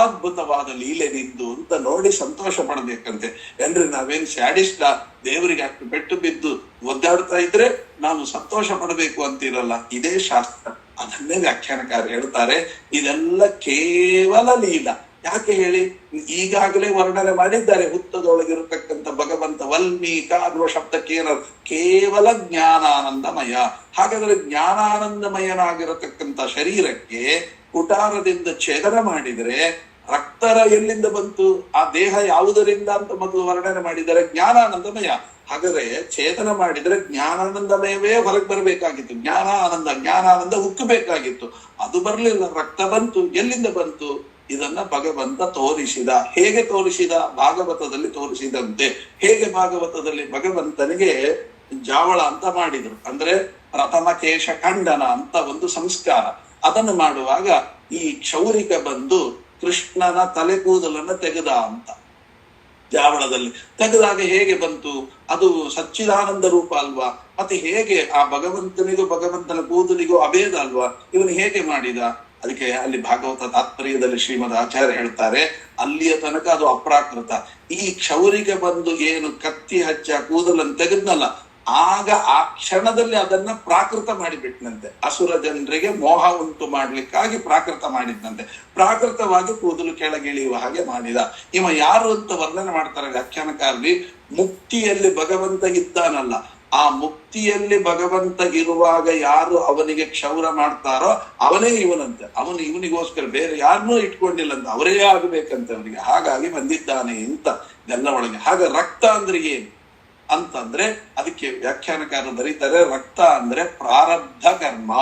ಅದ್ಭುತವಾದ ಲೀಲೆ ನಿಂದು ಅಂತ ನೋಡಿ ಸಂತೋಷ ಪಡ್ಬೇಕಂತೆ. ಏನ್ರಿ ನಾವೇನ್ ಸ್ಯಾಡಿಸ್ಟ? ದೇವರಿಗೆ ಅಷ್ಟು ಪೆಟ್ಟು ಬಿದ್ದು ಒದ್ದಾಡ್ತಾ ಇದ್ರೆ ನಾವು ಸಂತೋಷ ಪಡ್ಬೇಕು ಅಂತಿರಲ್ಲ. ಇದೇ ಶಾಸ್ತ್ರ. ಅದನ್ನೇ ವ್ಯಾಖ್ಯಾನಕಾರ ಹೇಳ್ತಾರೆ, ಇದೆಲ್ಲ ಕೇವಲ ಲೀಲಾ. ಯಾಕೆ ಹೇಳಿ? ಈಗಾಗಲೇ ವರ್ಣನೆ ಮಾಡಿದ್ದಾರೆ. ಹುತ್ತದೊಳಗಿರತಕ್ಕಂಥ ಭಗವಂತ ವಲ್ಮೀಕ ಅನ್ನುವ ಶಬ್ದಕ್ಕೆ ಕೇವಲ ಜ್ಞಾನಾನಂದಮಯ. ಹಾಗಾದ್ರೆ ಜ್ಞಾನಾನಂದಮಯನಾಗಿರತಕ್ಕಂಥ ಶರೀರಕ್ಕೆ ಕುಟಾರದಿಂದ ಛೇದನ ಮಾಡಿದರೆ ರಕ್ತರ ಎಲ್ಲಿಂದ ಬಂತು? ಆ ದೇಹ ಯಾವುದರಿಂದ ಅಂತ ಮೊದಲು ವರ್ಣನೆ ಮಾಡಿದರೆ ಜ್ಞಾನಾನಂದಮಯ. ಹಾಗಾದ್ರೆ ಛೇದನ ಮಾಡಿದ್ರೆ ಜ್ಞಾನಾನಂದಮಯವೇ ಹೊರಗೆ ಬರ್ಬೇಕಾಗಿತ್ತು. ಜ್ಞಾನಾನಂದ ಉಕ್ಕಬೇಕಾಗಿತ್ತು. ಅದು ಬರ್ಲಿಲ್ಲ, ರಕ್ತ ಬಂತು. ಎಲ್ಲಿಂದ ಬಂತು? ಇದನ್ನ ಭಗವಂತ ತೋರಿಸಿದ. ಹೇಗೆ ತೋರಿಸಿದ? ಭಾಗವತದಲ್ಲಿ ತೋರಿಸಿದಂತೆ. ಹೇಗೆ? ಭಾಗವತದಲ್ಲಿ ಭಗವಂತನಿಗೆ ಜಾವಳ ಅಂತ ಮಾಡಿದ್ರು. ಅಂದ್ರೆ ಪ್ರಥಮ ಕೇಶ ಖಂಡನ ಅಂತ ಒಂದು ಸಂಸ್ಕಾರ. ಅದನ್ನು ಮಾಡುವಾಗ ಈ ಕ್ಷೌರಿಕ ಬಂದು ಕೃಷ್ಣನ ತಲೆ ಕೂದಲನ್ನ ತೆಗೆದ ಅಂತ. ಜಾವಳದಲ್ಲಿ ತೆಗೆದಾಗ ಹೇಗೆ ಬಂತು? ಅದು ಸಚ್ಚಿದಾನಂದ ರೂಪ ಅಲ್ವಾ? ಮತ್ತೆ ಹೇಗೆ ಆ ಭಗವಂತನಿಗೂ ಭಗವಂತನ ಕೂದಲಿಗೂ ಅಭೇದ ಅಲ್ವಾ? ಇವನು ಹೇಗೆ ಮಾಡಿದ? ಅದಕ್ಕೆ ಅಲ್ಲಿ ಭಾಗವತ ತಾತ್ಪರ್ಯದಲ್ಲಿ ಶ್ರೀಮದ್ ಆಚಾರ್ಯ ಹೇಳ್ತಾರೆ, ಅಲ್ಲಿಯ ತನಕ ಅದು ಅಪ್ರಾಕೃತ. ಈ ಕ್ಷೌರಿಕ ಬಂದು ಏನು ಕತ್ತಿ ಹಚ್ಚ ಕೂದಲನ್ನು ತೆಗೆದ್ನಲ್ಲ, ಆಗ ಆ ಕ್ಷಣದಲ್ಲಿ ಅದನ್ನ ಪ್ರಾಕೃತ ಮಾಡಿಬಿಟ್ನಂತೆ. ಅಸುರ ಜನರಿಗೆ ಮೋಹ ಉಂಟು ಮಾಡ್ಲಿಕ್ಕಾಗಿ ಪ್ರಾಕೃತ ಮಾಡಿದ್ನಂತೆ. ಪ್ರಾಕೃತವಾಗಿ ಕೂದಲು ಕೆಳಗಿಳಿಯುವ ಹಾಗೆ ಮಾಡಿದ. ಇವ ಯಾರು ಅಂತ ವರ್ಣನೆ ಮಾಡ್ತಾರೆ ವ್ಯಾಖ್ಯಾನಕಾರರಿ. ಮುಕ್ತಿಯಲ್ಲಿ ಭಗವಂತ ಇದ್ದಾನಲ್ಲ, ಆ ಮುಕ್ತಿಯಲ್ಲಿ ಭಗವಂತ ಇರುವಾಗ ಯಾರು ಅವನಿಗೆ ಕ್ಷೌರ ಮಾಡ್ತಾರೋ ಅವನೇ ಇವನಂತೆ. ಇವನಿಗೋಸ್ಕರ ಬೇರೆ ಯಾರನ್ನೂ ಇಟ್ಕೊಂಡಿಲ್ಲಂತ, ಅವರೇ ಆಗಬೇಕಂತ ಅವನಿಗೆ. ಹಾಗಾಗಿ ಬಂದಿದ್ದಾನೆ ಅಂತ ಇದೆಲ್ಲ ಒಳಗೆ. ಹಾಗ ರಕ್ತ ಅಂದ್ರೆ ಏನು ಅಂತಂದ್ರೆ ಅದಕ್ಕೆ ವ್ಯಾಖ್ಯಾನಕಾರ ಬರೀತಾರೆ, ರಕ್ತ ಅಂದ್ರೆ ಪ್ರಾರಬ್ಧ ಕರ್ಮ.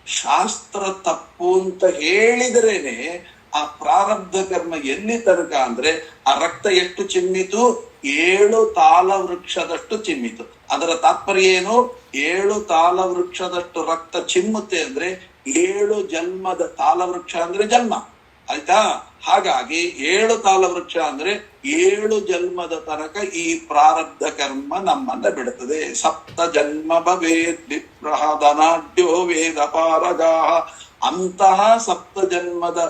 ಶಾಸ್ತ್ರ ತಪ್ಪು ಅಂತ ಹೇಳಿದ್ರೇನೆ ಆ ಪ್ರಾರಬ್ಧ ಕರ್ಮ ಎಲ್ಲಿ ತನಕ ಅಂದ್ರೆ ಆ ರಕ್ತ ಎಷ್ಟು ಚಿಮ್ಮಿತು? 7 ತಾಲ ವೃಕ್ಷದಷ್ಟು ಚಿಮ್ಮಿತು. ಅದರ ತಾತ್ಪರ್ಯ ಏನು? 7 ತಾಲ ವೃಕ್ಷದಷ್ಟು ರಕ್ತ ಚಿಮ್ಮುತ್ತೆ ಅಂದ್ರೆ 7 ಜನ್ಮದ ತಾಲ ವೃಕ್ಷ ಅಂದ್ರೆ ಜನ್ಮ, ಆಯ್ತಾ? ಹಾಗಾಗಿ 7 ತಾಲ ವೃಕ್ಷ ಅಂದ್ರೆ 7 ಜನ್ಮದ ತನಕ ಈ ಪ್ರಾರಬ್ಧ ಕರ್ಮ ನಮ್ಮನ್ನ ಬಿಡುತ್ತದೆ. ಸಪ್ತ ಜನ್ಮ ಭವೇದ್ ವಿಪ್ರಹದನಾಢ್ಯೋ ವೇದ ಪಾರಗಾಹ. ಅಂತಹ ಸಪ್ತ ಜನ್ಮದ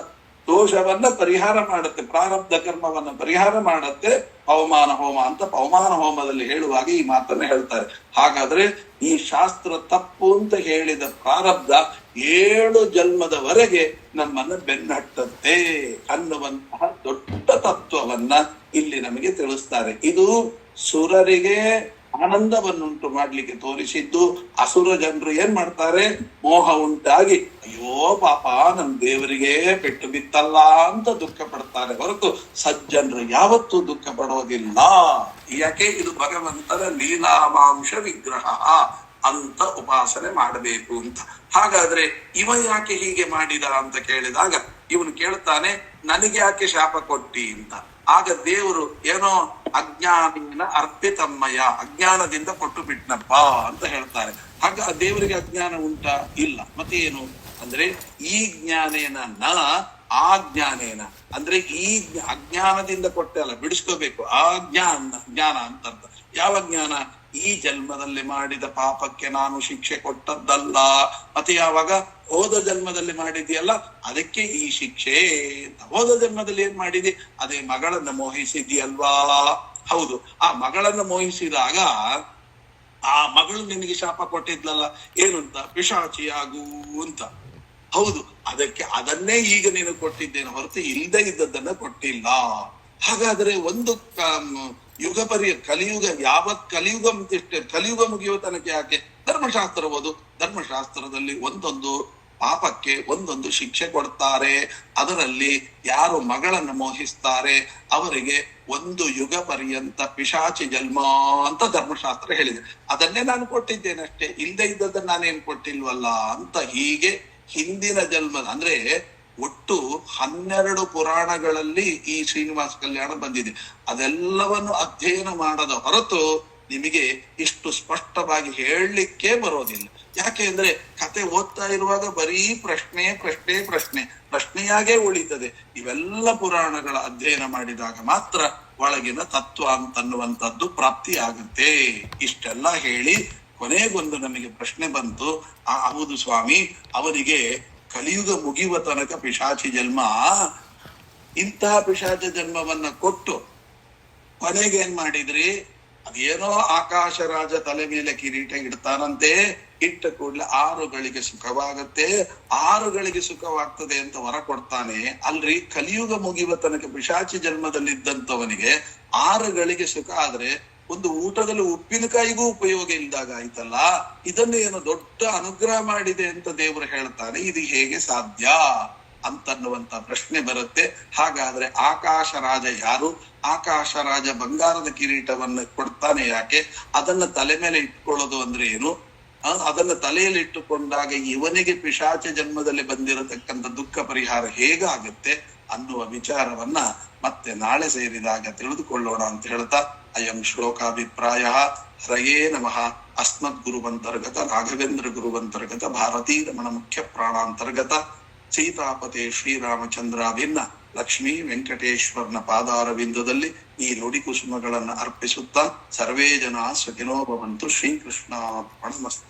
ದೋಷವನ್ನ ಪರಿಹಾರ ಮಾಡುತ್ತೆ, ಪ್ರಾರಬ್ಧ ಕರ್ಮವನ್ನ ಪರಿಹಾರ ಮಾಡುತ್ತೆ ಪವಮಾನ ಹೋಮ ಅಂತ ಪವಮಾನ ಹೋಮದಲ್ಲಿ ಹೇಳುವಾಗ ಈ ಮಾತನ್ನ ಹೇಳ್ತಾರೆ. ಹಾಗಾದ್ರೆ ಈ ಶಾಸ್ತ್ರ ತಪ್ಪು ಅಂತ ಹೇಳಿದ ಪ್ರಾರಬ್ಧ 7 ಜನ್ಮದವರೆಗೆ ನಮ್ಮನ್ನ ಬೆನ್ನಟ್ಟತ್ತೆ ಅನ್ನುವಂತಹ ದೊಡ್ಡ ತತ್ವವನ್ನ ಇಲ್ಲಿ ನಮಗೆ ತಿಳಿಸ್ತಾರೆ. ಇದು ಸುರರಿಗೆ ಆನಂದವನ್ನುಂಟು ಮಾಡ್ಲಿಕ್ಕೆ ತೋರಿಸಿದ್ದು. ಅಸುರ ಜನರು ಏನ್ ಮಾಡ್ತಾರೆ? ಮೋಹ ಉಂಟಾಗಿ ಅಯ್ಯೋ ಪಾಪ ನಮ್ ದೇವರಿಗೆ ಪೆಟ್ಟು ಬಿತ್ತಲ್ಲ ಅಂತ ದುಃಖ ಪಡ್ತಾರೆ ಹೊರತು ಸಜ್ಜನರು ಯಾವತ್ತೂ ದುಃಖ ಪಡೋದಿಲ್ಲ. ಯಾಕೆ? ಇದು ಭಗವಂತನ ಲೀಲಾಮಾಂಶ ವಿಗ್ರಹ ಅಂತ ಉಪಾಸನೆ ಮಾಡಬೇಕು ಅಂತ. ಹಾಗಾದ್ರೆ ಇವ ಯಾಕೆ ಹೀಗೆ ಮಾಡಿದ ಅಂತ ಕೇಳಿದಾಗ ಇವನು ಕೇಳ್ತಾನೆ, ನನಗೆ ಯಾಕೆ ಶಾಪ ಕೊಟ್ಟಿ ಅಂತ. ಆಗ ದೇವರು ಏನೋ ಅಜ್ಞಾನಿನ ಅರ್ಪಿತಮ್ಮಯ್ಯ, ಅಜ್ಞಾನದಿಂದ ಕೊಟ್ಟು ಬಿಟ್ನಪ್ಪ ಅಂತ ಹೇಳ್ತಾರೆ. ಹಾಗ ದೇವರಿಗೆ ಅಜ್ಞಾನ ಉಂಟಾ? ಇಲ್ಲ. ಮತ್ತೆ ಏನು ಅಂದ್ರೆ ಈ ಜ್ಞಾನೇನ ನ ಆ ಜ್ಞಾನೇನ ಅಂದ್ರೆ ಈ ಅಜ್ಞಾನದಿಂದ ಕೊಟ್ಟೆ ಅಲ್ಲ, ಬಿಡಿಸ್ಕೋಬೇಕು. ಆ ಜ್ಞಾನ ಅಂತ ಅರ್ಥ. ಯಾವ ಜ್ಞಾನ? ಈ ಜನ್ಮದಲ್ಲಿ ಮಾಡಿದ ಪಾಪಕ್ಕೆ ನಾನು ಶಿಕ್ಷೆ ಕೊಟ್ಟದ್ದಲ್ಲ. ಮತ್ತೆ ಯಾವಾಗ? ಹೋದ ಜನ್ಮದಲ್ಲಿ ಮಾಡಿದೆಯಲ್ಲ ಅದಕ್ಕೆ ಈ ಶಿಕ್ಷೆ. ಹೋದ ಜನ್ಮದಲ್ಲಿ ಏನ್ ಮಾಡಿದಿ? ಅದೇ ಮಗಳನ್ನ ಮೋಹಿಸಿದ್ಯಲ್ವಾ, ಹೌದು, ಆ ಮಗಳನ್ನು ಮೋಹಿಸಿದಾಗ ಆ ಮಗಳು ನಿನಗೆ ಶಾಪ ಕೊಟ್ಟಿದ್ಲಲ್ಲ, ಏನು ಅಂತ, ಪಿಶಾಚಿಯಾಗು ಅಂತ. ಹೌದು, ಅದನ್ನೇ ಈಗ ನೀನು ಕೊಟ್ಟಿದ್ದೇನೆ ಹೊರತು ಇಲ್ಲದೆ ಇದ್ದದ್ದನ್ನ ಕೊಟ್ಟಿಲ್ಲ. ಹಾಗಾದ್ರೆ ಒಂದು ಕಲಿಯುಗ ಯಾವತ್ ಕಲಿಯುಗ ಕಲಿಯುಗ ಮುಗಿಯುವ ತನಕ ಯಾಕೆ ಧರ್ಮಶಾಸ್ತ್ರ ಓದು. ಧರ್ಮಶಾಸ್ತ್ರದಲ್ಲಿ ಒಂದೊಂದು ಪಾಪಕ್ಕೆ ಒಂದೊಂದು ಶಿಕ್ಷೆ ಕೊಡ್ತಾರೆ. ಅದರಲ್ಲಿ ಯಾರು ಮಗಳನ್ನು ಮೋಹಿಸ್ತಾರೆ ಅವರಿಗೆ 1 ಯುಗ ಪರ್ಯಂತ ಪಿಶಾಚಿ ಜನ್ಮ ಅಂತ ಧರ್ಮಶಾಸ್ತ್ರ ಹೇಳಿದೆ. ಅದನ್ನೇ ನಾನು ಕೊಟ್ಟಿದ್ದೇನೆ ಅಷ್ಟೇ, ಇಲ್ಲದೆ ಇದ್ದದನ್ನ ನಾನೇನ್ ಕೊಟ್ಟಿಲ್ವಲ್ಲ ಅಂತ. ಹೀಗೆ ಹಿಂದಿನ ಜನ್ಮದ ಅಂದ್ರೆ ಒಟ್ಟು 12 ಪುರಾಣಗಳಲ್ಲಿ ಈ ಶ್ರೀನಿವಾಸ ಕಲ್ಯಾಣ ಬಂದಿದೆ. ಅದೆಲ್ಲವನ್ನು ಅಧ್ಯಯನ ಮಾಡದ ಹೊರತು ನಿಮಗೆ ಇಷ್ಟು ಸ್ಪಷ್ಟವಾಗಿ ಹೇಳಲಿಕ್ಕೆ ಬರೋದಿಲ್ಲ. ಯಾಕೆ ಅಂದ್ರೆ ಕತೆ ಓದ್ತಾ ಇರುವಾಗ ಬರೀ ಪ್ರಶ್ನೆ ಪ್ರಶ್ನೆ ಪ್ರಶ್ನೆ ಪ್ರಶ್ನೆಯಾಗೇ ಉಳಿತದೆ. ಇವೆಲ್ಲ ಪುರಾಣಗಳ ಅಧ್ಯಯನ ಮಾಡಿದಾಗ ಮಾತ್ರ ಒಳಗಿನ ತತ್ವ ಅಂತನ್ನುವಂಥದ್ದು ಪ್ರಾಪ್ತಿ ಆಗುತ್ತೆ. ಇಷ್ಟೆಲ್ಲ ಹೇಳಿ ಕೊನೆಗೊಂದು ನಮಗೆ ಪ್ರಶ್ನೆ ಬಂತು. ಹೌದು ಸ್ವಾಮಿ, ಅವನಿಗೆ ಕಲಿಯುಗ ಮುಗಿಯುವ ತನಕ ಪಿಶಾಚಿ ಜನ್ಮ, ಇಂತಹ ಪಿಶಾಚ ಜನ್ಮವನ್ನ ಕೊಟ್ಟು ಕೊನೆಗೆ ಏನ್ ಮಾಡಿದ್ರಿ? ಅದೇನೋ ಆಕಾಶ ರಾಜ ತಲೆ ಮೇಲೆ ಕಿರೀಟ ಇಡ್ತಾನಂತೆ, ಇಟ್ಟ ಕೂಡ್ಲೆ 6 ಗಳಿಗೆ ಸುಖವಾಗತ್ತೆ, 6 ಗಳಿಗೆ ಸುಖವಾಗ್ತದೆ ಅಂತ ವರ ಕೊಡ್ತಾನೆ. ಅಲ್ರಿ, ಕಲಿಯುಗ ಮುಗಿಯುವ ತನಕ ಪಿಶಾಚಿ ಜನ್ಮದಲ್ಲಿದ್ದಂಥವನಿಗೆ 6 ಗಳಿಗೆ ಸುಖ ಆದ್ರೆ ಒಂದು ಊಟದಲ್ಲಿ ಉಪ್ಪಿನಕಾಯಿಗೂ ಉಪಯೋಗ ಇಲ್ದಾಗ ಆಯ್ತಲ್ಲ. ಇದನ್ನು ಏನು ದೊಡ್ಡ ಅನುಗ್ರಹ ಮಾಡಿದೆ ಅಂತ ದೇವರು ಹೇಳ್ತಾನೆ. ಇದು ಹೇಗೆ ಸಾಧ್ಯ ಅಂತನ್ನುವಂತ ಪ್ರಶ್ನೆ ಬರುತ್ತೆ. ಹಾಗಾದ್ರೆ ಆಕಾಶ ರಾಜ ಯಾರು? ಆಕಾಶ ರಾಜ ಬಂಗಾರದ ಕಿರೀಟವನ್ನು ಕೊಡ್ತಾನೆ ಯಾಕೆ? ಅದನ್ನ ತಲೆ ಮೇಲೆ ಇಟ್ಕೊಳ್ಳೋದು ಅಂದ್ರೆ ಏನು? ಅದನ್ನ ತಲೆಯಲ್ಲಿ ಇಟ್ಟುಕೊಂಡಾಗ ಇವನಿಗೆ ಪಿಶಾಚ ಜನ್ಮದಲ್ಲಿ ಬಂದಿರತಕ್ಕಂಥ ದುಃಖ ಪರಿಹಾರ ಹೇಗಾಗುತ್ತೆ ಅನ್ನುವ ವಿಚಾರವನ್ನ ಮತ್ತೆ ನಾಳೆ ಸೇರಿದಾಗ ತಿಳಿದುಕೊಳ್ಳೋಣ ಅಂತ ಹೇಳ್ತಾ, ಅಯಂ ಶ್ಲೋಕಾಭಿಪ್ರಾಯ ಹರಯೇ ನಮಃ. ಅಸ್ಮದ್ ಗುರುವಂತರ್ಗತ ರಾಘವೇಂದ್ರ ಗುರುವಂತರ್ಗತ ಭಾರತೀ ರಮಣ ಮುಖ್ಯ ಪ್ರಾಣಾಂತರ್ಗತ ಸೀತಾಪತೆ ಶ್ರೀರಾಮಚಂದ್ರಾಭಿನ್ನ ಲಕ್ಷ್ಮೀ ವೆಂಕಟೇಶ್ವರನ ಪಾದಾರವಿಂದದಲ್ಲಿ ಈ ನುಡಿ ಕುಸುಮಗಳನ್ನ ಅರ್ಪಿಸುತ್ತಾ ಸರ್ವೇ ಜನ ಸುಖಿನೋ ಭವಂತು. ಶ್ರೀಕೃಷ್ಣ ಅರ್ಪಣಮಸ್ತು.